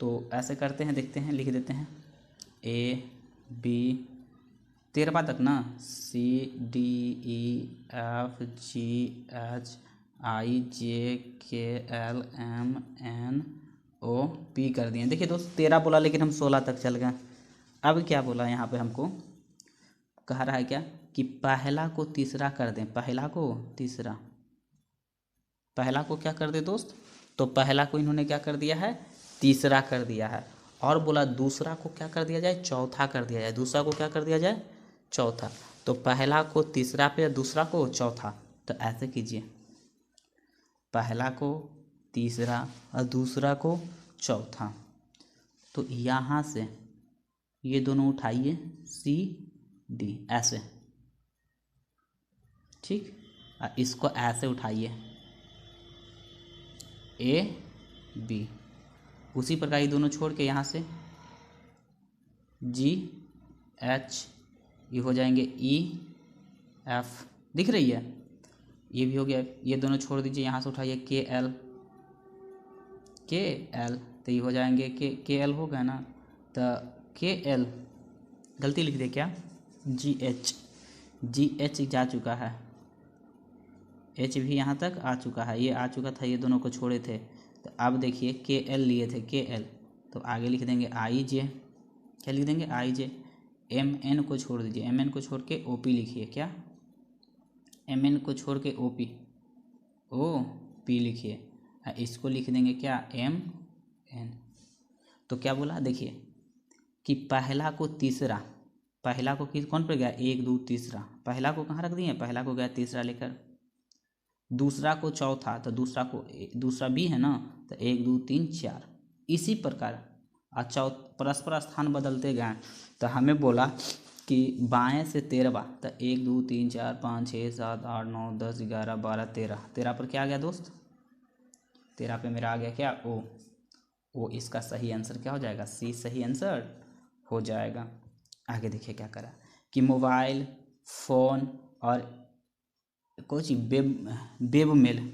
तो ऐसे करते हैं, देखते हैं, लिख देते हैं A B 13वां तक ना, C D E F G H I J K L M N O P कर दिए। देखिए दोस्त 13 बोला लेकिन हम 16 तक चल गए। अब क्या बोला यहाँ पे, हमको कह रहा है क्या कि पहला को तीसरा कर दें, पहला को तीसरा, पहला को क्या कर दे दोस्त, तो पहला को इन्होंने क्या कर दिया है, तीसरा कर दिया है, और बोला दूसरा को क्या कर दिया जाए, चौथा कर दिया जाए। दूसरा को क्या कर दिया जाए, चौथा। तो पहला को तीसरा पे, दूसरा को चौथा। तो ऐसे कीजिए, पहला को तीसरा और दूसरा को चौथा। तो यहाँ से ये दोनों उठाइए, सी डी ऐसे, ठीक। और इसको ऐसे उठाइए, ए बी। उसी प्रकार ये दोनों छोड़ के यहाँ से जी एच, ये हो जाएंगे ई एफ, दिख रही है, ये भी हो गया। ये दोनों छोड़ दीजिए, यहाँ से उठाइए के एल, तो ये हो जाएंगे के एल हो गया ना, तो के एल गलती लिख दे क्या, जी एच जा चुका है, एच भी यहाँ तक आ चुका है, ये आ चुका था, ये दोनों को छोड़े थे। तो अब देखिए के एल लिए थे, के एल, तो आगे लिख देंगे आई जे, क्या लिख देंगे, आई जे। एम एन को छोड़ दीजिए, एम एन को छोड़ के ओ पी लिखिए, क्या, एम एन को छोड़ के ओ पी लिखिए। इसको लिख देंगे क्या, एम एन। तो क्या बोला, देखिए कि पहला को तीसरा, पहला को किस कौन पर गया, एक दो तीसरा, पहला को कहाँ रख दिए, पहला को गया तीसरा लेकर। दूसरा को चौथा, तो दूसरा बी है ना, तो एक दो तीन चार, इसी प्रकार परस्पर स्थान बदलते गए। तो हमें बोला कि बाएं से 13, तो 1 2 3 4 5 6 7 8 9 10 11 12 13 पर क्या आ गया दोस्त, 13 पे मेरा आ गया क्या, ओ। इसका सही आंसर क्या हो जाएगा, सी सही आंसर हो जाएगा। आगे देखिए क्या करा कि मोबाइल फ़ोन और कुछ वेब मेल,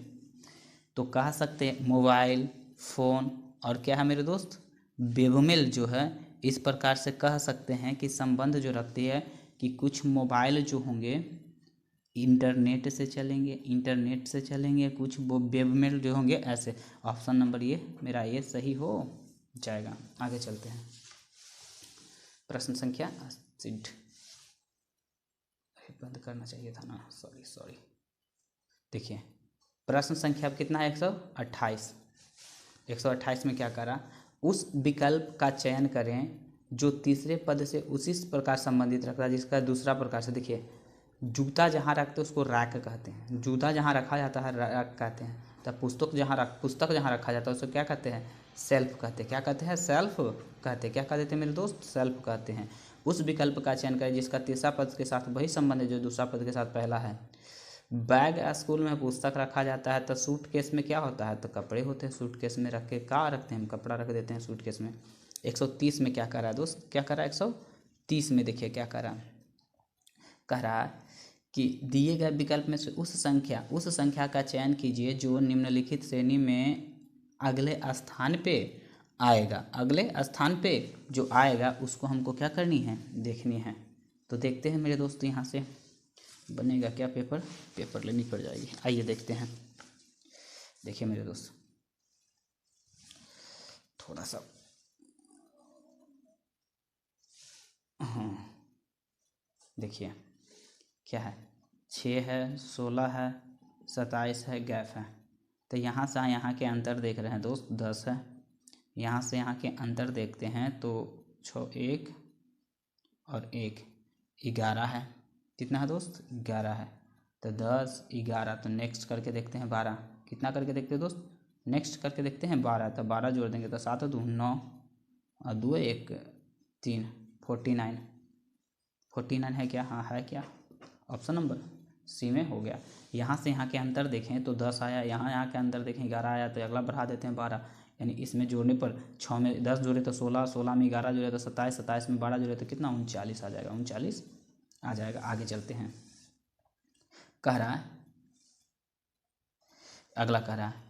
तो कह सकते हैं मोबाइल फ़ोन और क्या है मेरे दोस्त, वेब मेल जो है, इस प्रकार से कह सकते हैं कि संबंध जो रखती है कि कुछ मोबाइल जो होंगे इंटरनेट से चलेंगे, कुछ वो वेब मेल जो होंगे ऐसे। ऑप्शन नंबर ये मेरा ये सही हो जाएगा। आगे चलते हैं, प्रश्न संख्या 80, बंद करना चाहिए था ना, सॉरी। देखिए प्रश्न संख्या अब कितना है, 128। 128 में क्या करा, उस विकल्प का चयन करें जो तीसरे पद से उसी प्रकार संबंधित रखता है जिसका दूसरा प्रकार से। देखिए जूता जहाँ रखते हैं उसको रैक कहते हैं, जूता जहाँ रखा जाता है रैक कहते हैं। तो पुस्तक जहाँ रखा जाता है उसको क्या कहते हैं, सेल्फ कहते हैं। क्या कहते हैं, सेल्फ कहते हैं। क्या कहते थे मेरे दोस्त, सेल्फ कहते हैं। उस विकल्प का चयन करें जिसका तीसरा पद के साथ वही संबंध है जो दूसरा पद के साथ पहला है। बैग स्कूल में पुस्तक रखा जाता है, तो सूटकेस में क्या होता है, तो कपड़े होते हैं। सूटकेस में रख के क्या रखते हैं, हम कपड़ा रख देते हैं सूटकेस में। 130 में क्या कर रहा है दोस्त, क्या कर रहा है, 130 में देखिए क्या कर रहा है, कह रहा है कि दिए गए विकल्प में से उस संख्या का चयन कीजिए जो निम्नलिखित श्रेणी में अगले स्थान पे आएगा। अगले स्थान पे जो आएगा उसको हमको क्या करनी है, देखनी है। तो देखते हैं मेरे दोस्त, यहाँ से बनेगा क्या, पेपर लेनी पड़ जाएगी। आइए देखते हैं। देखिए मेरे दोस्त, थोड़ा सा देखिए क्या है, 6 है, 16 है, 27 है, गैप है। तो यहाँ से यहाँ के अंतर देख रहे हैं दोस्त, 10 है। यहाँ से यहाँ के अंतर देखते हैं तो 6 1 और 1 11 है। कितना है दोस्त, 11 है। तो 10 11, तो नेक्स्ट करके देखते हैं 12। कितना करके देखते हैं दोस्त, नेक्स्ट करके देखते हैं 12। तो 12 जोड़ देंगे तो 7 2 9 और 2 1 3 49 है क्या, हाँ है क्या, ऑप्शन नंबर सी में हो गया। यहाँ से यहाँ के अंतर देखें तो 10 आया, यहाँ के अंतर देखें 11 आया, तो अगला बढ़ा देते हैं 12। यानी इसमें जोड़ने पर 6 में 10 जोड़े तो 16, 16 में 11 जोड़े तो 27, 27 में 12 जोड़े तो कितना, 39 आ जाएगा, 39 आ जाएगा। आगे चलते हैं, कह रहा है अगला, कह रहा है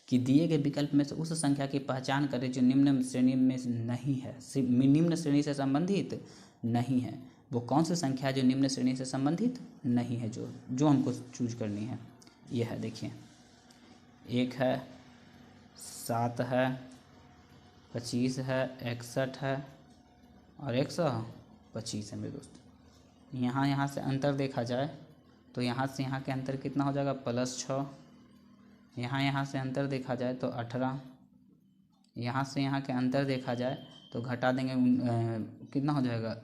कि दिए गए विकल्प में से उस संख्या की पहचान करें जो निम्न श्रेणी में नहीं है, निम्न श्रेणी से संबंधित नहीं है। वो कौन सी संख्या जो निम्न श्रेणी से संबंधित नहीं है, जो हमको चूज करनी है। ये है, देखिए 1 है, 7 है, 25 है, 61 है और 125 है मेरे दोस्त। यहाँ से अंतर देखा जाए तो यहाँ से यहाँ के अंतर कितना हो जाएगा, +6 यहाँ से अंतर देखा जाए तो 18, यहाँ से यहाँ के अंतर देखा जाए तो घटा देंगे कितना हो जाएगा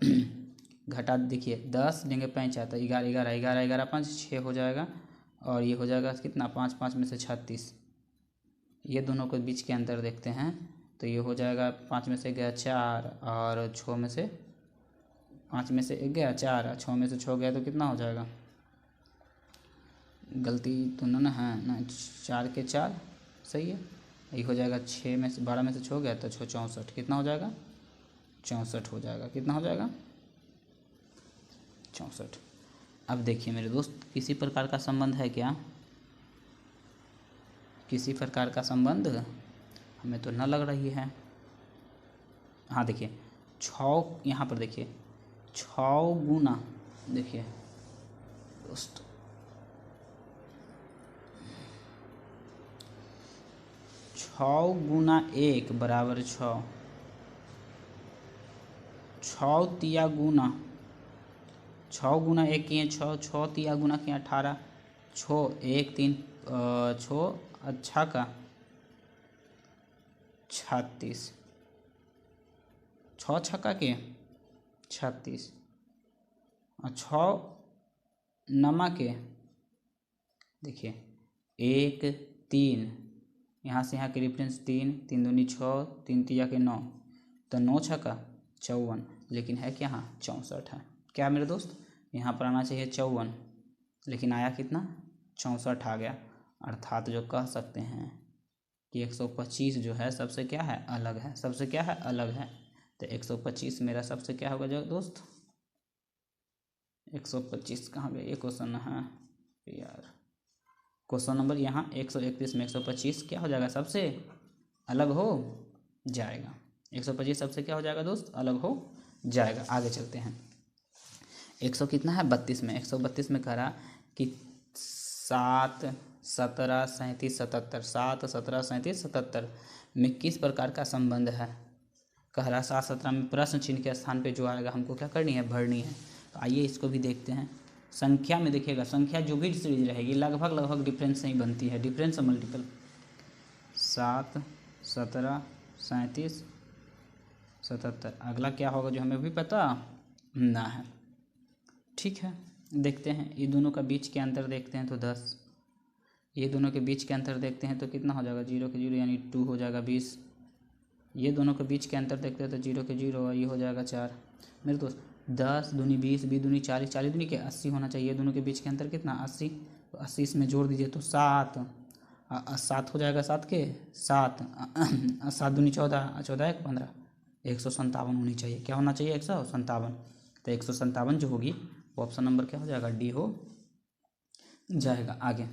घटा देखिए 10 देंगे 5 तो 11 11 11 11 5 6 हो जाएगा, और ये हो जाएगा कितना 5 5 में से 36। ये दोनों के बीच के अंतर देखते हैं तो ये हो जाएगा 5 में से गया 4 और 6 में से 5 में से 1 गया 4, 6 में से 6 गया तो कितना हो जाएगा, गलती तो ना है ना, 4 के 4 सही है, ये हो जाएगा 6 में से 12 में से 6 गया तो 6 64, कितना हो जाएगा 64 हो जाएगा, कितना हो जाएगा 64। अब देखिए मेरे दोस्त, किसी प्रकार का संबंध है क्या, किसी प्रकार का संबंध हमें तो न लग रही है। हाँ देखिए 6, यहाँ पर देखिए 6 गुना, देखिए दोस्त 6 गुना 1 बराबर 6, 6 तिया गुना 6 गुना 1 किए 6, 6 तिया गुना किए 18, 6 1 3 6 अच्छा का 36, 6 छक्का के 36 और 6 नमा के देखिए 1 3, यहाँ से यहाँ के डिफरेंस 3 3 दूनी 6 3 तिया के 9, तो 9 छक्का 54, लेकिन है क्या, हाँ 64 है। क्या मेरे दोस्त, यहाँ पर आना चाहिए 54, लेकिन आया कितना 64 आ गया, अर्थात जो कह सकते हैं कि 125 जो है सबसे क्या है अलग है, सबसे क्या है अलग है। तो 125 मेरा सबसे क्या होगा जो दोस्त, 125 कहाँ गया, ये क्वेश्चन है यार, क्वेश्चन नंबर यहाँ 131 में 125 क्या हो जाएगा सबसे अलग हो जाएगा, 125 सबसे क्या हो जाएगा दोस्त अलग हो जाएगा। आगे चलते हैं, 100 कितना है 32 में, 132 में कह रहा कि 7 17 37 77, 7 17 37 77 में किस प्रकार का संबंध है, कह रहा 7 17 में प्रश्न चिन्ह के स्थान पे जो आएगा हमको क्या करनी है भरनी है। तो आइए इसको भी देखते हैं। संख्या में देखिएगा, संख्या जो भी सीरीज रहेगी लगभग डिफरेंस से ही बनती है, डिफरेंस और मल्टीपल। 7 17 37 77, अगला क्या होगा जो हमें भी पता ना है। ठीक है, देखते हैं, ये दोनों का बीच के अंतर देखते हैं तो 10, ये दोनों के बीच के अंतर देखते हैं तो कितना हो जाएगा 0 के 0 यानी 2 हो जाएगा 20, ये दोनों के बीच के अंतर देखते हैं तो 0 के 0 ये हो जाएगा 4। मेरे दोस्त 10 दूनी 20 20 दूनी 40 40 दूनी के 80 होना चाहिए, दोनों के बीच के अंतर कितना 80, तो 80 इसमें जोड़ दीजिए तो 7 7 हो जाएगा 7 के 7 7 दूनी 14 14 1 15, 157 होनी चाहिए, क्या होना चाहिए 157, तो 157 जो होगी वो ऑप्शन नंबर क्या हो जाएगा डी हो जाएगा। आगे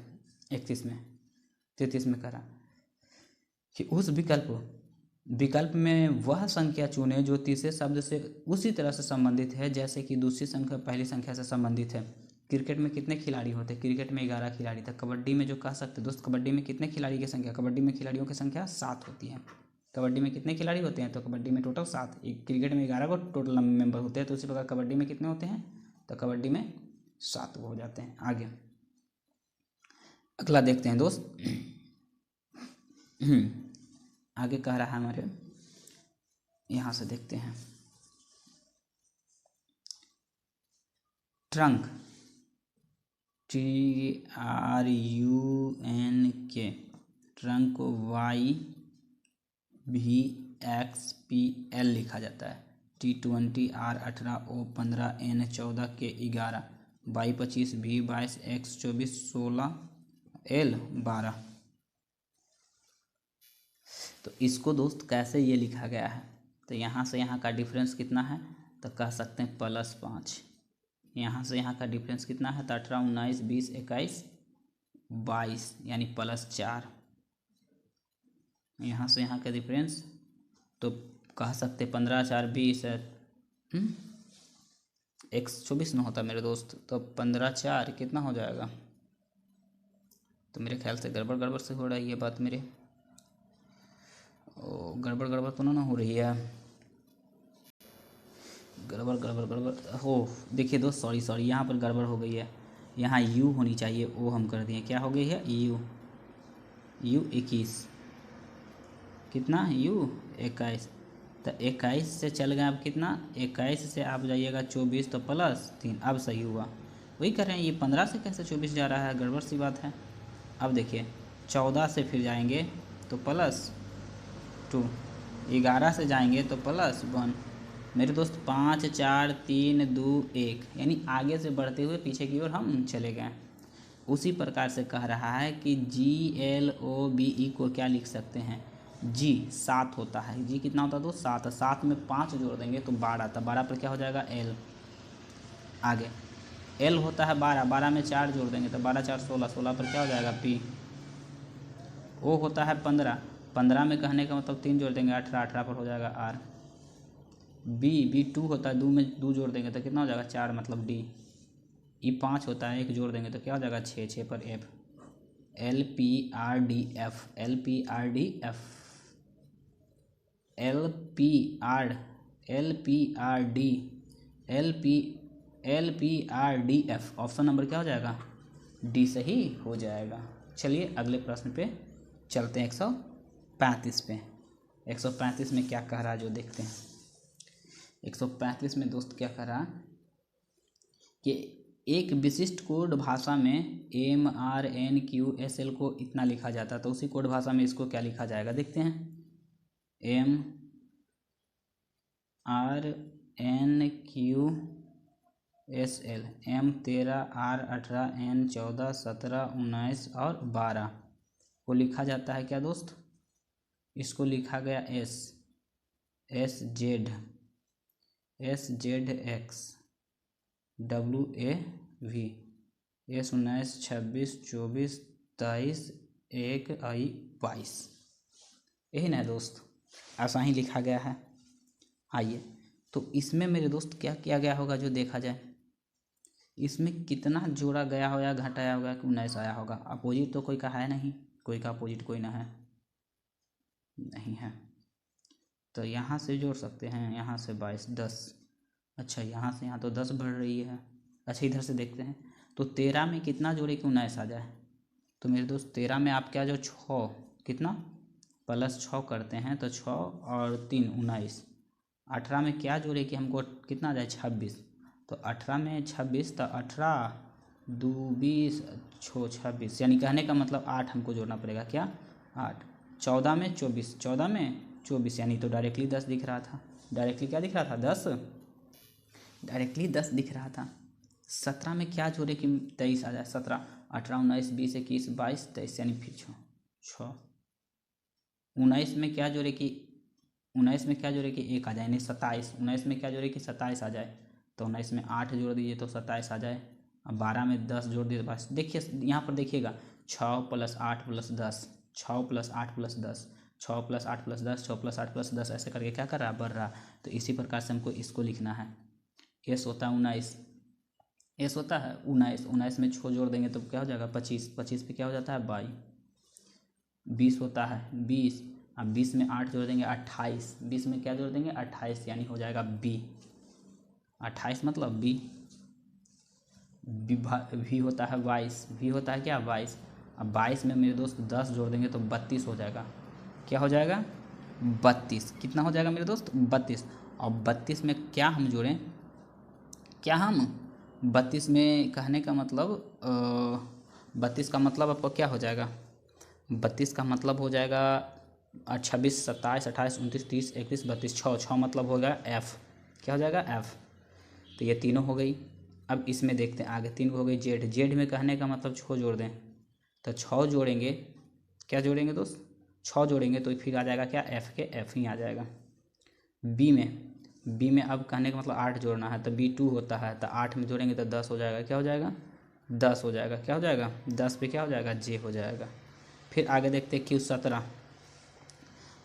31 में 33 में करा कि उस विकल्प में वह संख्या चुने जो तीसरे शब्द से उसी तरह से संबंधित है जैसे कि दूसरी संख्या पहली संख्या से संबंधित है। क्रिकेट में कितने खिलाड़ी होते हैं, क्रिकेट में 11 खिलाड़ी था। कबड्डी में जो कह सकते दोस्त, कबड्डी में कितने खिलाड़ी की संख्या, कबड्डी में खिलाड़ियों की संख्या 7 होती है। कबड्डी में कितने खिलाड़ी होते हैं, तो कबड्डी में टोटल 7, क्रिकेट में 11 को टोटल मेंबर होते हैं, तो उसी प्रकार कबड्डी में कितने होते हैं, तो कबड्डी में 7 हो जाते हैं। आगे अगला देखते हैं दोस्त। आगे कह रहा है हमारे, यहाँ से देखते हैं, ट्रंक TRUNK, ट्रंक को YVXPL लिखा जाता है। T20 R18 O15 N14 K11 Y25 V22 X24 16 L12। तो इसको दोस्त कैसे ये लिखा गया है, तो यहाँ से यहाँ का डिफरेंस कितना है, तो कह सकते हैं +5। यहाँ से यहाँ का डिफरेंस कितना है, तो 18 19 20 21 22 यानी +4। यहाँ से यहाँ का डिफरेंस तो कह सकते 15 4 20 X24 न होता मेरे दोस्त, तो 15 4 कितना हो जाएगा, तो मेरे ख्याल से गड़बड़ से हो रही है बात मेरे, गड़बड़ तो ना हो रही है, गड़बड़ हो। देखिए दोस्त सॉरी यहाँ पर गड़बड़ हो गई है, यहाँ यू होनी चाहिए, ओ हम कर दिए, क्या हो गई है यू, यू 21, कितना यू 21, तो 21 से चल गए अब कितना 21 से आप जाइएगा 24 तो +3, अब सही हुआ। वही कर रहे हैं, ये 15 से कैसे 24 जा रहा है, गड़बड़ सी बात है। अब देखिए 14 से फिर जाएंगे तो +2, 11 से जाएंगे तो +1। मेरे दोस्त 5 4 3 2 1, यानी आगे से बढ़ते हुए पीछे की ओर हम चले गए। उसी प्रकार से कह रहा है कि GLOBE को क्या लिख सकते हैं, जी 7 होता है। जी कितना होता है दोस्त 7, 7 में 5 जोड़ देंगे तो 12, तो 12 पर क्या हो जाएगा L। आगे L होता है 12, 12 में 4 जोड़ देंगे तो 12 4 16, 16 पर क्या हो जाएगा P। O होता है 15, 15 में कहने का मतलब 3 जोड़ देंगे 18, 18 पर हो जाएगा R। B 2 होता है, 2 में 2 जोड़ देंगे तो कितना हो जाएगा 4 मतलब D। E 5 होता है, 1 जोड़ देंगे तो क्या हो जाएगा 6, 6 पर F। LPRDF, LPRDF, LPRDF, option number क्या हो जाएगा D सही हो जाएगा। चलिए अगले प्रश्न पे चलते हैं, 135 पे। 135 में क्या कह रहा है जो देखते हैं। 135 में दोस्त क्या कह रहा कि एक विशिष्ट कोड भाषा में MRNQSL को इतना लिखा जाता है, तो उसी कोड भाषा में इसको क्या लिखा जाएगा देखते हैं। MRNQSL, M13 R18 N14 17 19 और 12 को लिखा जाता है क्या दोस्त, इसको लिखा गया SZX WAV, S19 26 24 23 1 22, यही ना दोस्त, ऐसा ही लिखा गया है। आइए तो इसमें मेरे दोस्त क्या किया गया होगा जो देखा जाए, इसमें कितना जोड़ा गया हो या घटाया होगा कि 19 आया होगा। अपोजिट तो कोई का है नहीं, कोई का अपोजिट कोई ना है, नहीं है, तो यहाँ से जोड़ सकते हैं, यहाँ से 22 10, अच्छा यहाँ से यहाँ तो 10 बढ़ रही है। अच्छा इधर से देखते हैं तो 13 में कितना जोड़े कि 19 आ जाए, तो मेरे दोस्त 13 में आप क्या जो 6 कितना +6 करते हैं तो 6 और 3 19, 18 में क्या जोड़े कि हमको कितना आ जाए 26, तो 18 में 26 तो 18 2 20 6 26, यानी कहने का मतलब 8 हमको जोड़ना पड़ेगा, क्या 8। 14 में 24, 14 में 24, यानी तो डायरेक्टली 10 दिख रहा था, डायरेक्टली क्या दिख रहा था 10, डायरेक्टली 10 दिख रहा था। 17 में क्या जोड़े कि 23 आ जाए, 17 18 19 20 21 22 23, यानी फिर 6। 19 में क्या जोड़े कि 19 में क्या जोड़े कि 1 आ जाए, यानी 27। 19 में क्या जोड़े कि 27 आ जाए, तो 19 में 8 जोड़ दीजिए तो 27 आ जाए। अब 12 में 10 जोड़ दीजिए तो बस देखिए यहाँ पर देखिएगा 6 + 8 + 10, 6 + 8 + 10, 6 + 8 + 10, 6 + 8 + 10, ऐसे करके क्या कर रहा है बढ़ रहा। तो इसी प्रकार से हमको इसको लिखना है। S होता है 19, S होता है 19, 19 में 6 जोड़ देंगे तो क्या हो जाएगा 25, 25 पे क्या हो जाता है 22। 20 होता है 20, अब 20 में 8 जोड़ देंगे 28, 20 में क्या जोड़ देंगे 28, यानी हो जाएगा B। 28 मतलब B। V होता है 22, V होता है क्या 22, अब 22 में मेरे दोस्त 10 जोड़ देंगे तो 32 हो जाएगा, क्या हो जाएगा 32, कितना हो जाएगा मेरे दोस्त 32। और 32 में क्या हम जोड़ें, क्या हम 32 में कहने का मतलब 32 का मतलब आपको क्या हो जाएगा, 32 का मतलब हो जाएगा 26 27 28 29 30 31 32, 6 मतलब हो गया F, क्या हो जाएगा F। तो ये तीनों हो गई। अब इसमें देखते हैं आगे 3 हो गई Z में कहने का मतलब 6 जोड़ दें, तो 6 जोड़ेंगे, क्या जोड़ेंगे दोस्त 6 जोड़ेंगे तो फिर आ जाएगा क्या F के F ही आ जाएगा। B में अब कहने का मतलब 8 जोड़ना है, तो B2 होता है, तो 8 में जोड़ेंगे तो 10 हो जाएगा, क्या हो जाएगा 10 हो जाएगा, क्या हो जाएगा 10 पे क्या हो जाएगा J हो जाएगा। फिर आगे देखते हैं Q 17,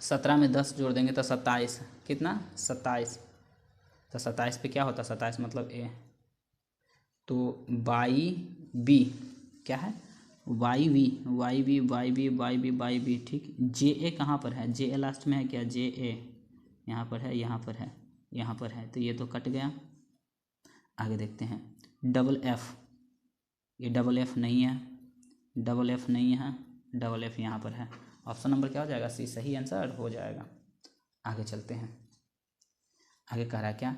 17 में 10 जोड़ देंगे तो 27, कितना 27, तो 27 पे क्या होता है 27 मतलब A, तो YB क्या है YB, ठीक। JA कहाँ पर है, JA लास्ट में है क्या, JA यहाँ पर है, यहाँ पर है, यहाँ पर है, तो ये तो कट गया। आगे देखते हैं डबल F, ये डबल F नहीं है, डबल F नहीं है, डबल एफ यहाँ पर है। ऑप्शन नंबर क्या हो जाएगा? सी सही आंसर हो जाएगा। आगे चलते हैं। आगे कह रहा है क्या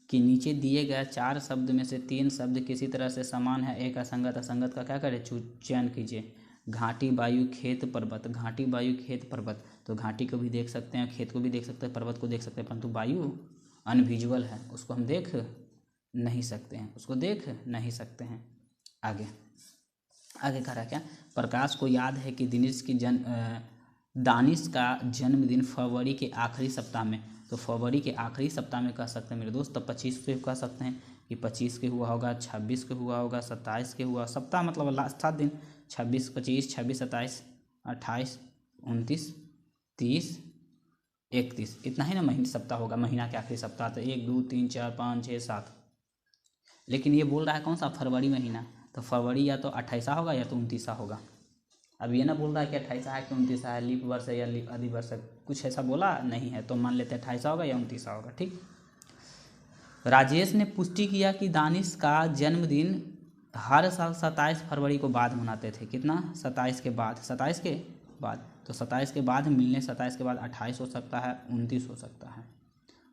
कि नीचे दिए गए 4 शब्द में से 3 शब्द किसी तरह से समान है, एक असंगत। असंगत का क्या करें? चयन कीजिए। घाटी, वायु, खेत, पर्वत। घाटी, वायु, खेत, पर्वत। तो घाटी को भी देख सकते हैं, खेत को भी देख सकते हैं, पर्वत को देख सकते हैं, परंतु वायु अनविजुअल है, उसको हम देख नहीं सकते हैं, उसको देख नहीं सकते हैं। आगे आगे कह रहा है क्या? प्रकाश को याद है कि दानिश का जन्मदिन फरवरी के आखिरी सप्ताह में। तो फरवरी के आखिरी सप्ताह में कह सकते हैं मेरे दोस्त। तो 25 से कह सकते हैं कि 25 के हुआ होगा, 26 के हुआ होगा, 27 के हुआ। सप्ताह मतलब लास्ट 7 दिन, 26, 25, 26, 27, 28, 29, 30, 31, इतना ही ना महीने सप्ताह होगा, महीना के आखिरी सप्ताह। तो 1, 2, 3, 4, 5, 6, 7। लेकिन ये बोल रहा है कौन सा? फरवरी महीना। तो फरवरी या तो 28 होगा या तो 29 होगा। अब ये ना बोल रहा है कि 28 है कि 29 है, लीप वर्ष है या अधि वर्ष है, कुछ ऐसा बोला नहीं है। तो मान लेते हैं 28 होगा या 29 होगा। ठीक। राजेश ने पुष्टि किया कि दानिश का जन्मदिन हर साल 27 फरवरी को बाद मनाते थे। कितना? 27 के बाद। 27 के बाद। तो 27 के बाद मिलने, 27 के बाद 28 हो सकता है, 29 हो सकता है।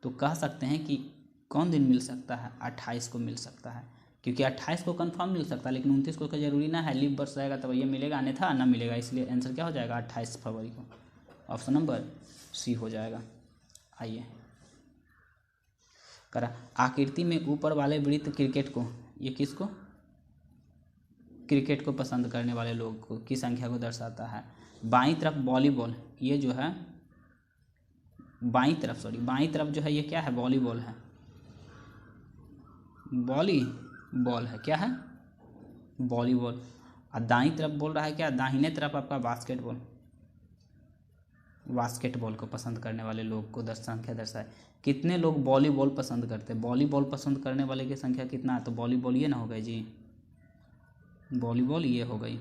तो कह सकते हैं कि कौन दिन मिल सकता है? 28 को मिल सकता है, क्योंकि 28 को कंफर्म मिल सकता है, लेकिन 29 को जरूरी ना है। लीप वर्ष रहेगा तो ये मिलेगा, अन्यथा ना मिलेगा। इसलिए आंसर क्या हो जाएगा? 28 फरवरी को। ऑप्शन नंबर सी हो जाएगा। आइए करा आकृति में ऊपर वाले वृत्त क्रिकेट को, ये किसको? क्रिकेट को पसंद करने वाले लोग को की संख्या को दर्शाता है। बाईं तरफ वॉलीबॉल, ये जो है बाईं तरफ जो है ये क्या है? वॉलीबॉल है, वॉलीबॉल है। क्या है? वॉलीबॉल। और दाईं तरफ बोल रहा है क्या? दाहिने तरफ आपका बास्केटबॉल को पसंद करने वाले लोग को संख्या दर्शाए। कितने लोग वॉलीबॉल पसंद करते हैं? वॉलीबॉल पसंद करने वाले की संख्या कितना है? तो वॉलीबॉल ये ना हो गई जी, वॉलीबॉल ये हो गई।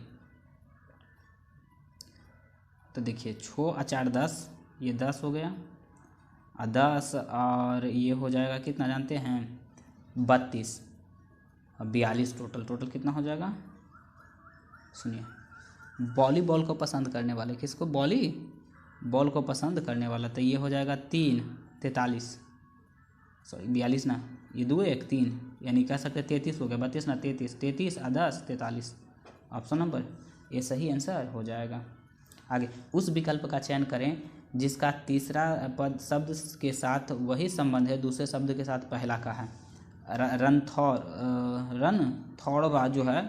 तो देखिए 6 और 4 10, ये 10 हो गया, और 10 और ये हो जाएगा कितना जानते हैं? 32 और 42 टोटल कितना हो जाएगा? सुनिए, वॉलीबॉल को पसंद करने वाले, किसको? वॉलीबॉल को पसंद करने वाला। तो ये हो जाएगा 3, 43, सॉरी 42 ना, ये 2 1 3, यानी कह सकते 33 हो गया। 32 ना 33, 33 और 10 43। ऑप्शन नंबर ये सही आंसर हो जाएगा। आगे, उस विकल्प का चयन करें जिसका तीसरा पद शब्द के साथ वही संबंध है दूसरे शब्द के साथ पहला का है। रणथौड़वा जो है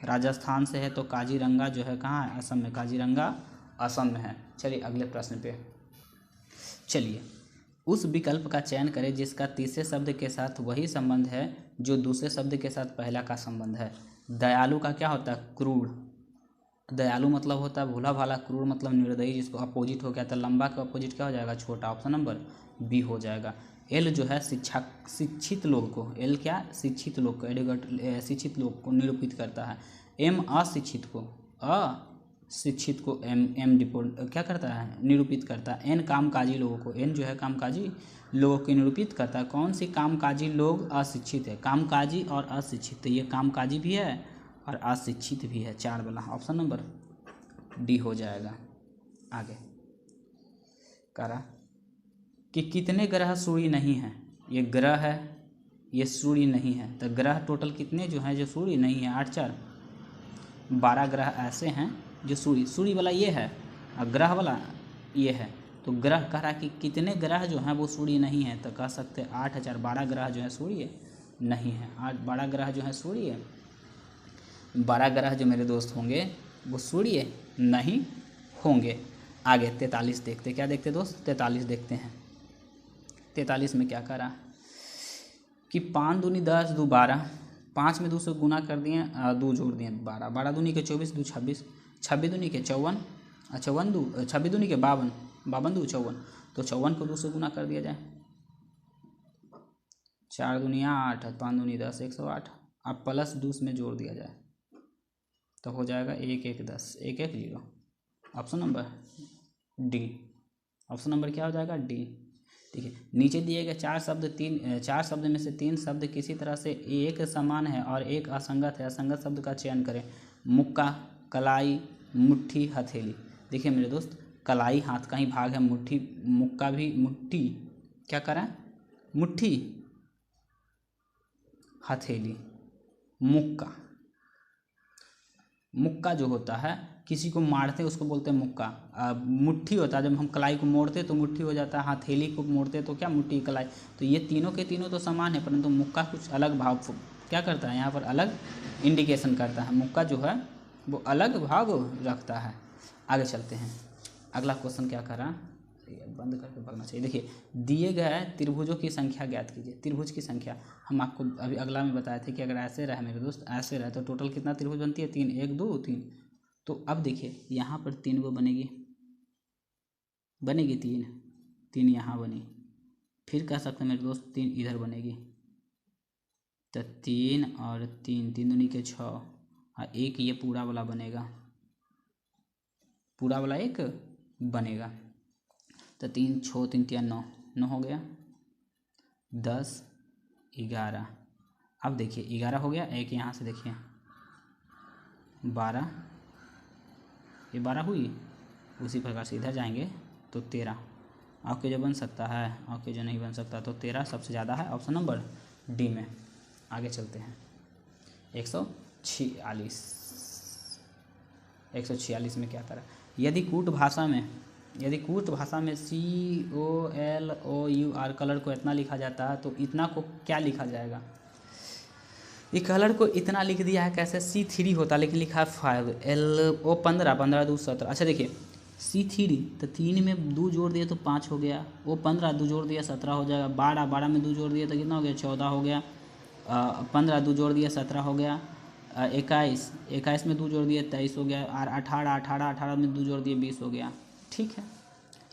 राजस्थान से है, तो काजीरंगा जो है कहाँ है? असम में। काजीरंगा असम में है। चलिए अगले प्रश्न पे चलिए। उस विकल्प का चयन करें जिसका तीसरे शब्द के साथ वही संबंध है जो दूसरे शब्द के साथ पहला का संबंध है। दयालु का क्या होता है? क्रूर। दयालु मतलब होता है भोला भाला, क्रूर मतलब निर्दयी, जिसको अपोजिट हो गया। तो लंबा का अपोजिट क्या हो जाएगा? छोटा। ऑप्शन नंबर बी हो जाएगा। एल जो है शिक्षित लोग को, एल क्या? शिक्षित लोग को, एडुकेटेड शिक्षित लोग को निरूपित करता है। एम अशिक्षित को एम डिपोर्ट क्या करता है? निरूपित करता है। एन कामकाजी लोगों को, एन जो है कामकाजी लोगों को निरूपित करता है। कौन सी कामकाजी लोग? अशिक्षित है। कामकाजी और अशिक्षित, तो ये कामकाजी भी है और अशिक्षित भी है, 4 वाला। ऑप्शन नंबर डी हो जाएगा। आगे करा कि कितने ग्रह सूर्य नहीं हैं? ये ग्रह है, ये सूर्य नहीं है। तो ग्रह टोटल कितने जो हैं जो सूर्य नहीं है? 8 4 12 ग्रह ऐसे हैं जो सूर्य वाला ये है और ग्रह वाला ये है। तो ग्रह कह रहा है कि कितने ग्रह जो हैं वो सूर्य नहीं है। तो कह सकते 8 4 12 ग्रह जो है सूर्य नहीं है। 8 12 ग्रह जो है सूर्य, 12 ग्रह जो मेरे दोस्त होंगे वो सूर्य नहीं होंगे। आगे 43 देखते, क्या देखते दोस्त? 43 देखते हैं। 43 में क्या करा कि 5 दूनी 10 2 12, 5 में 2 से गुना कर दिए, 2 जोड़ दिए 12, 12 दूनी के 24, 2 26, 26 दूनी के 54, 26 दूनी के 52, 52 2 54। तो 54 को 2 से गुना कर दिया जाए, 4 दूनी 8, 5 दूनी 10, 108। अब प्लस 2 में जोड़ दिया जाए तो हो जाएगा 1 1 10, 1 1 0। Option number D. Option number क्या हो जाएगा? डी। देखिए नीचे दिए गए 4 शब्द में से 3 शब्द किसी तरह से एक समान है और एक असंगत है। असंगत शब्द का चयन करें। मुक्का, कलाई, मुट्ठी हथेली। देखिए मेरे दोस्त, कलाई हाथ का ही भाग है, मुट्ठी मुक्का भी, मुट्ठी क्या करा, मुट्ठी हथेली, मुक्का। मुक्का जो होता है किसी को मारते उसको बोलते हैं मुक्का। मुट्ठी होता है जब हम कलाई को मोड़ते तो मुट्ठी हो जाता है, हथेली को मोड़ते तो क्या, मुट्ठी कलाई। तो ये तीनों के तीनों तो समान है, परंतु मुक्का कुछ अलग भाव क्या करता है, यहाँ पर अलग इंडिकेशन करता है। मुक्का जो है वो अलग भाव रखता है। आगे चलते हैं, अगला क्वेश्चन क्या करा, बंद करके भागना चाहिए। देखिए, दिए गए त्रिभुजों की संख्या ज्ञात कीजिए। त्रिभुज की संख्या हम आपको अभी अगला में बताए थे कि अगर ऐसे रहे मेरे दोस्त, ऐसे रहे तो टोटल कितना त्रिभुज बनती है, 3, 1 2 3। तो अब देखिए यहाँ पर 3 गो बनेगी, 3 3 यहाँ बनी, फिर कह सकते हैं मेरे दोस्त 3 इधर बनेगी, तो 3 और 3, 3 दूनी के 6, और एक ये पूरा वाला बनेगा, पूरा वाला एक बनेगा। तो 3 6 3 3 9, 9 हो गया, 10 11। अब देखिए 11 हो गया, एक यहाँ से देखिए 12, ये 12 हुई। उसी प्रकार से इधर जाएंगे तो 13। आपके जो बन सकता है, आपके जो नहीं बन सकता, तो 13 सबसे ज़्यादा है, ऑप्शन नंबर डी में। आगे चलते हैं, 146। 146 में क्या करा, यदि कूट भाषा में COLOUR कलर को इतना लिखा जाता है तो इतना को क्या लिखा जाएगा। ये कलर को इतना लिख दिया है कैसे, C3 होता लेकिन लिखा है 5, LO 15, 15 2 17। अच्छा देखिए C3 तो 3 में 2 जोड़ दिए तो 5 हो गया, वो 15 2 जोड़ दिया 17 हो जाएगा, 12 12 में 2 जोड़ दिए तो कितना हो गया, 14 हो गया, 15 2 जोड़ दिया 17 हो गया, 21 21 में 2 जोड़ दिए 23 हो गया, और 18 18 18 में 2 जोड़ दिए 20 हो गया। ठीक है,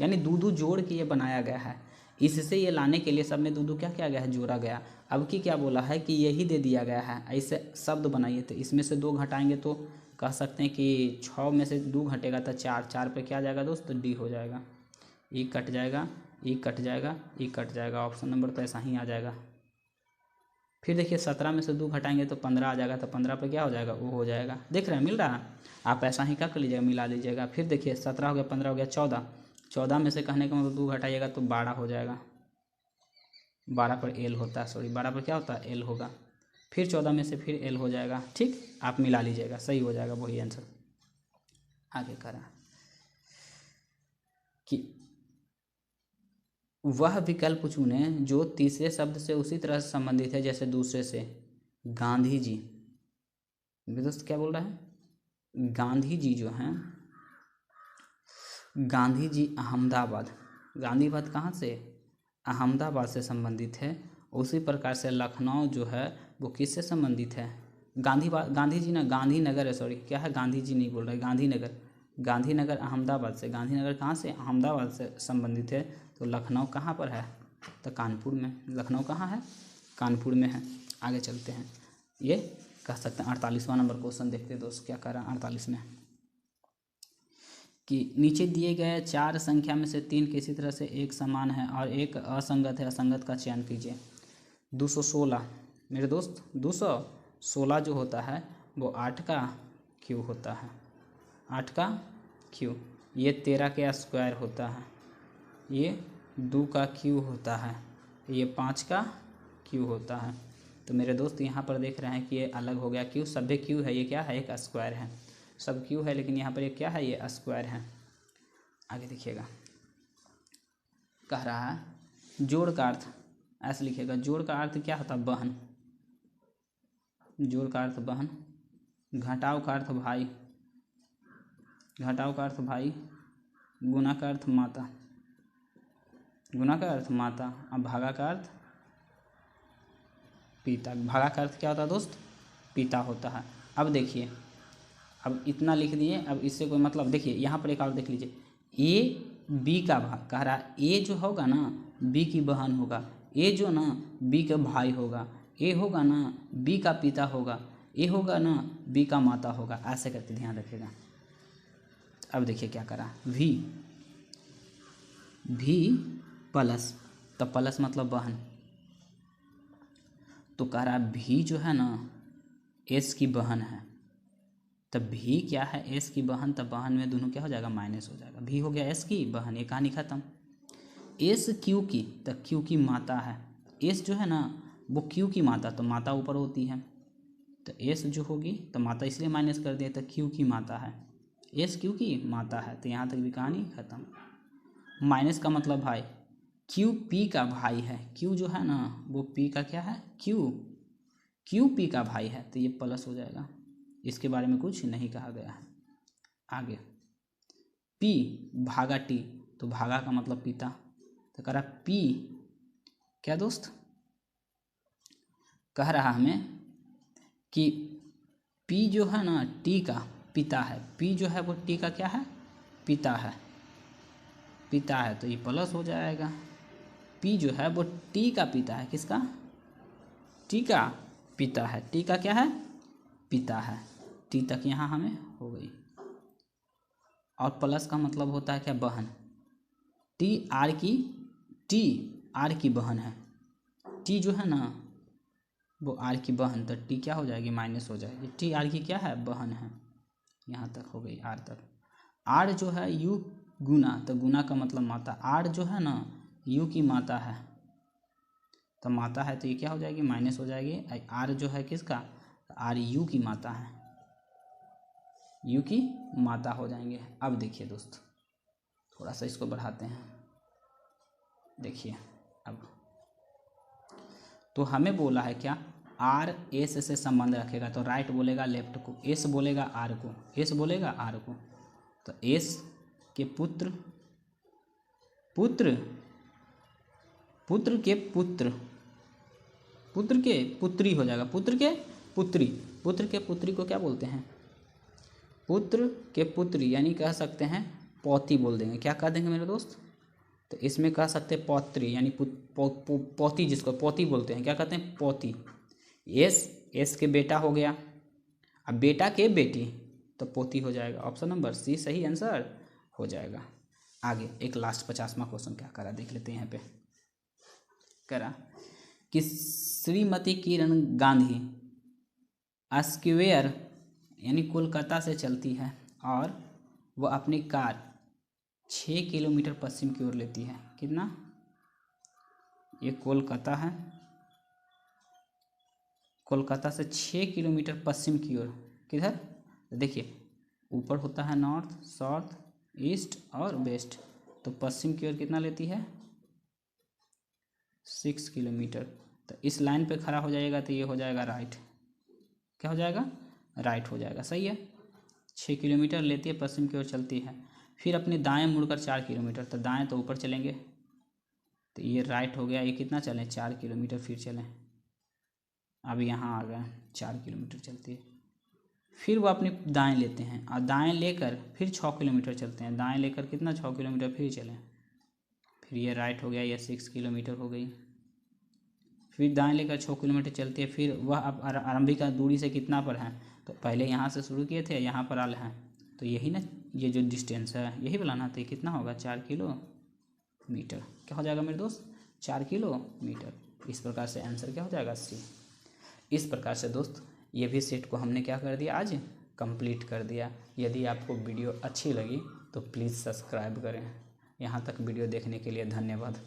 यानी 2 2 जोड़ के ये बनाया गया है। इससे ये लाने के लिए सब में 2 2 क्या किया गया है, जोड़ा गया। अब की क्या बोला है कि यही दे दिया गया है, ऐसे शब्द बनाइए। तो इसमें से 2 घटाएंगे तो कह सकते हैं कि 6 में से 2 घटेगा तो 4, 4 पे क्या जाएगा दोस्त, डी हो जाएगा। ई कट जाएगा, ई कट जाएगा, ई कट जाएगा, ऑप्शन नंबर तो ऐसा ही आ जाएगा। फिर देखिए 17 में से 2 घटाएंगे तो 15 आ जाएगा, तो 15 पे क्या हो जाएगा, वो हो जाएगा। देख रहे हैं मिल रहा है, आप ऐसा ही क्या कर लीजिएगा, मिला लीजिएगा। फिर देखिए 17 हो गया, 15 हो गया, 14, 14 में से कहने का मतलब 2 घटाइएगा तो 12 हो जाएगा। 12 पर एल होता है, सॉरी 12 पर क्या होता है, एल होगा। फिर 14 में से फिर एल हो जाएगा। ठीक, आप मिला लीजिएगा, सही हो जाएगा, वही आंसर। आगे करा कि वह विकल्प चुने जो तीसरे शब्द से उसी तरह से संबंधित है जैसे दूसरे से। गांधी जी, दोस्त क्या बोल रहा है, गांधी जी जो हैं, गांधी जी अहमदाबाद, गांधीवाद कहाँ से, अहमदाबाद से संबंधित है। उसी प्रकार से लखनऊ जो है वो किससे संबंधित है, गांधी जी ना, गांधीनगर है, सॉरी क्या है, गांधी जी नहीं बोल रहे, गांधीनगर, गांधीनगर अहमदाबाद से, गांधीनगर कहाँ से, अहमदाबाद से संबंधित है। तो लखनऊ कहाँ पर है, तो कानपुर में। लखनऊ कहाँ है, कानपुर में है। आगे चलते हैं, ये कह सकते हैं 48वां नंबर क्वेश्चन देखते हैं दोस्त, क्या कह रहा है 48 में, कि नीचे दिए गए 4 संख्या में से 3 किसी तरह से एक समान है और एक असंगत है, असंगत का चयन कीजिए। 216 मेरे दोस्त, 216 जो होता है वो 8 का क्यूब होता है, 8 का क्यूब। ये 13 के स्क्वायर होता है, ये 2 का क्यूब होता है, ये 5 का क्यूब होता है। तो मेरे दोस्त यहाँ पर देख रहे हैं कि ये अलग हो गया, क्यूब सभ्य क्यूब है, ये क्या है, एक स्क्वायर है। सब क्यूब है लेकिन यहाँ पर ये क्या है, ये स्क्वायर है। आगे देखिएगा, कह रहा है जोड़ का अर्थ ऐसे लिखिएगा, जोड़ का अर्थ क्या होता है, बहन। जोड़ का अर्थ बहन, घटाव का अर्थ भाई, घटाव का अर्थ भाई, गुना का अर्थ माता, गुना का अर्थ माता, और भागा का अर्थ पिता। भागा का अर्थ क्या होता है दोस्त, पिता होता है। अब देखिए, अब इतना लिख दिए, अब इससे कोई मतलब, देखिए यहाँ पर एक और देख लीजिए, ए बी का भाग, कह रहा ए जो होगा ना बी की बहन होगा, ए जो ना बी का भाई होगा, ए होगा ना बी का पिता होगा, ए होगा ना बी का माता होगा, ऐसे करके ध्यान रखिएगा। अब देखिए क्या करा, भी प्लस, तो प्लस मतलब बहन, तो कह रहा भी जो है ना एस की बहन है, तब भी क्या है, एस की बहन, तब बहन में दोनों क्या हो जाएगा, माइनस हो जाएगा। भी हो गया एस की बहन, ये कहानी खत्म। एस क्यू की, तब क्यू की माता है। एस जो है ना वो क्यू की माता, तो माता ऊपर होती है, तो एस जो होगी तो माता इसलिए माइनस कर दिया, तो क्यू की माता है, एस क्यू की माता है। तो यहाँ तक भी कहानी खत्म। माइनस का मतलब भाई, क्यू पी का भाई है, क्यू जो है ना वो पी का क्या है, क्यू पी का भाई है, तो ये प्लस हो जाएगा। इसके बारे में कुछ नहीं कहा गया है। आगे पी भागा टी, तो भागा का मतलब पिता, तो कह रहा पी क्या दोस्त, कह रहा हमें कि पी जो है ना टी का पिता है, पी जो है वो टी का क्या है, पिता है, पिता है, तो ये प्लस हो जाएगा। पी जो है वो टी का पिता है, किसका, टी का पिता है, टी का क्या है, पिता है। टी तक यहाँ हमें हो गई। और प्लस का मतलब होता है क्या, बहन। टी आर की बहन है, टी जो है ना वो आर की बहन, तो टी क्या हो जाएगी, माइनस हो जाएगी। टी आर की क्या है, बहन है। यहाँ तक हो गई, आर तक। आर जो है यू गुना, तो गुना का मतलब माता, आर जो है ना यू की माता है, तो माता है तो ये क्या हो जाएगी, माइनस हो जाएगी। आर जो है किसका, आर यू की माता है, यू की माता हो जाएंगे। अब देखिए दोस्त, थोड़ा सा इसको बढ़ाते हैं, देखिए अब तो हमें बोला है क्या, आर एस से संबंध रखेगा, तो राइट बोलेगा लेफ्ट को, एस बोलेगा आर को, एस बोलेगा आर को, तो एस के पुत्र के पुत्र के पुत्री हो जाएगा, पुत्र के पुत्री को क्या बोलते हैं, पुत्र के पुत्री, यानी कह सकते हैं पौती बोल देंगे। क्या कह देंगे मेरे दोस्त, तो इसमें कह सकते हैं पौत्री, यानी पौती, जिसको पौती बोलते हैं, क्या कहते हैं, पौती। एस के बेटा हो गया, अब बेटा के बेटी, तो पोती हो जाएगा। ऑप्शन नंबर सी सही आंसर हो जाएगा। आगे एक लास्ट 50वां क्वेश्चन क्या करा देख लेते हैं। यहाँ पे करा कि श्रीमती किरण गांधी स्क्वेयर यानी कोलकाता से चलती है और वह अपनी कार 6 किलोमीटर पश्चिम की ओर लेती है। कितना, ये कोलकाता है, कोलकाता से 6 किलोमीटर पश्चिम की ओर, किधर, देखिए ऊपर होता है नॉर्थ, साउथ, ईस्ट और वेस्ट, तो पश्चिम की ओर कितना लेती है, 6 किलोमीटर। तो इस लाइन पे खड़ा हो जाएगा तो ये हो जाएगा राइट, क्या हो जाएगा, राइट हो जाएगा। सही है, 6 किलोमीटर लेती है, पश्चिम की ओर चलती है। फिर अपने दाएं मुड़कर 4 किलोमीटर, तो दाएं तो ऊपर चलेंगे, तो ये राइट हो गया। ये कितना चलें, 4 किलोमीटर फिर चलें, अब यहाँ आ गए 4 किलोमीटर चलती है। फिर वो अपनी दाएं लेते हैं और दाएं लेकर फिर 6 किलोमीटर चलते हैं, दाएं लेकर कितना, 6 किलोमीटर फिर चलें, फिर ये राइट हो गया, ये 6 किलोमीटर हो गई। फिर दाएं लेकर 6 किलोमीटर चलती है, फिर वह अब आरंभिक दूरी से कितना पर है, तो पहले यहाँ से शुरू किए थे, यहाँ पर आल हैं, तो यही ना, ये जो डिस्टेंस है यही बनाना, तो ये कितना होगा, 4 किलोमीटर। क्या हो जाएगा मेरे दोस्त, 4 किलोमीटर। इस प्रकार से आंसर क्या हो जाएगा, सी। इस प्रकार से दोस्त ये भी सेट को हमने क्या कर दिया, आज कंप्लीट कर दिया। यदि आपको वीडियो अच्छी लगी तो प्लीज़ सब्सक्राइब करें। यहाँ तक वीडियो देखने के लिए धन्यवाद।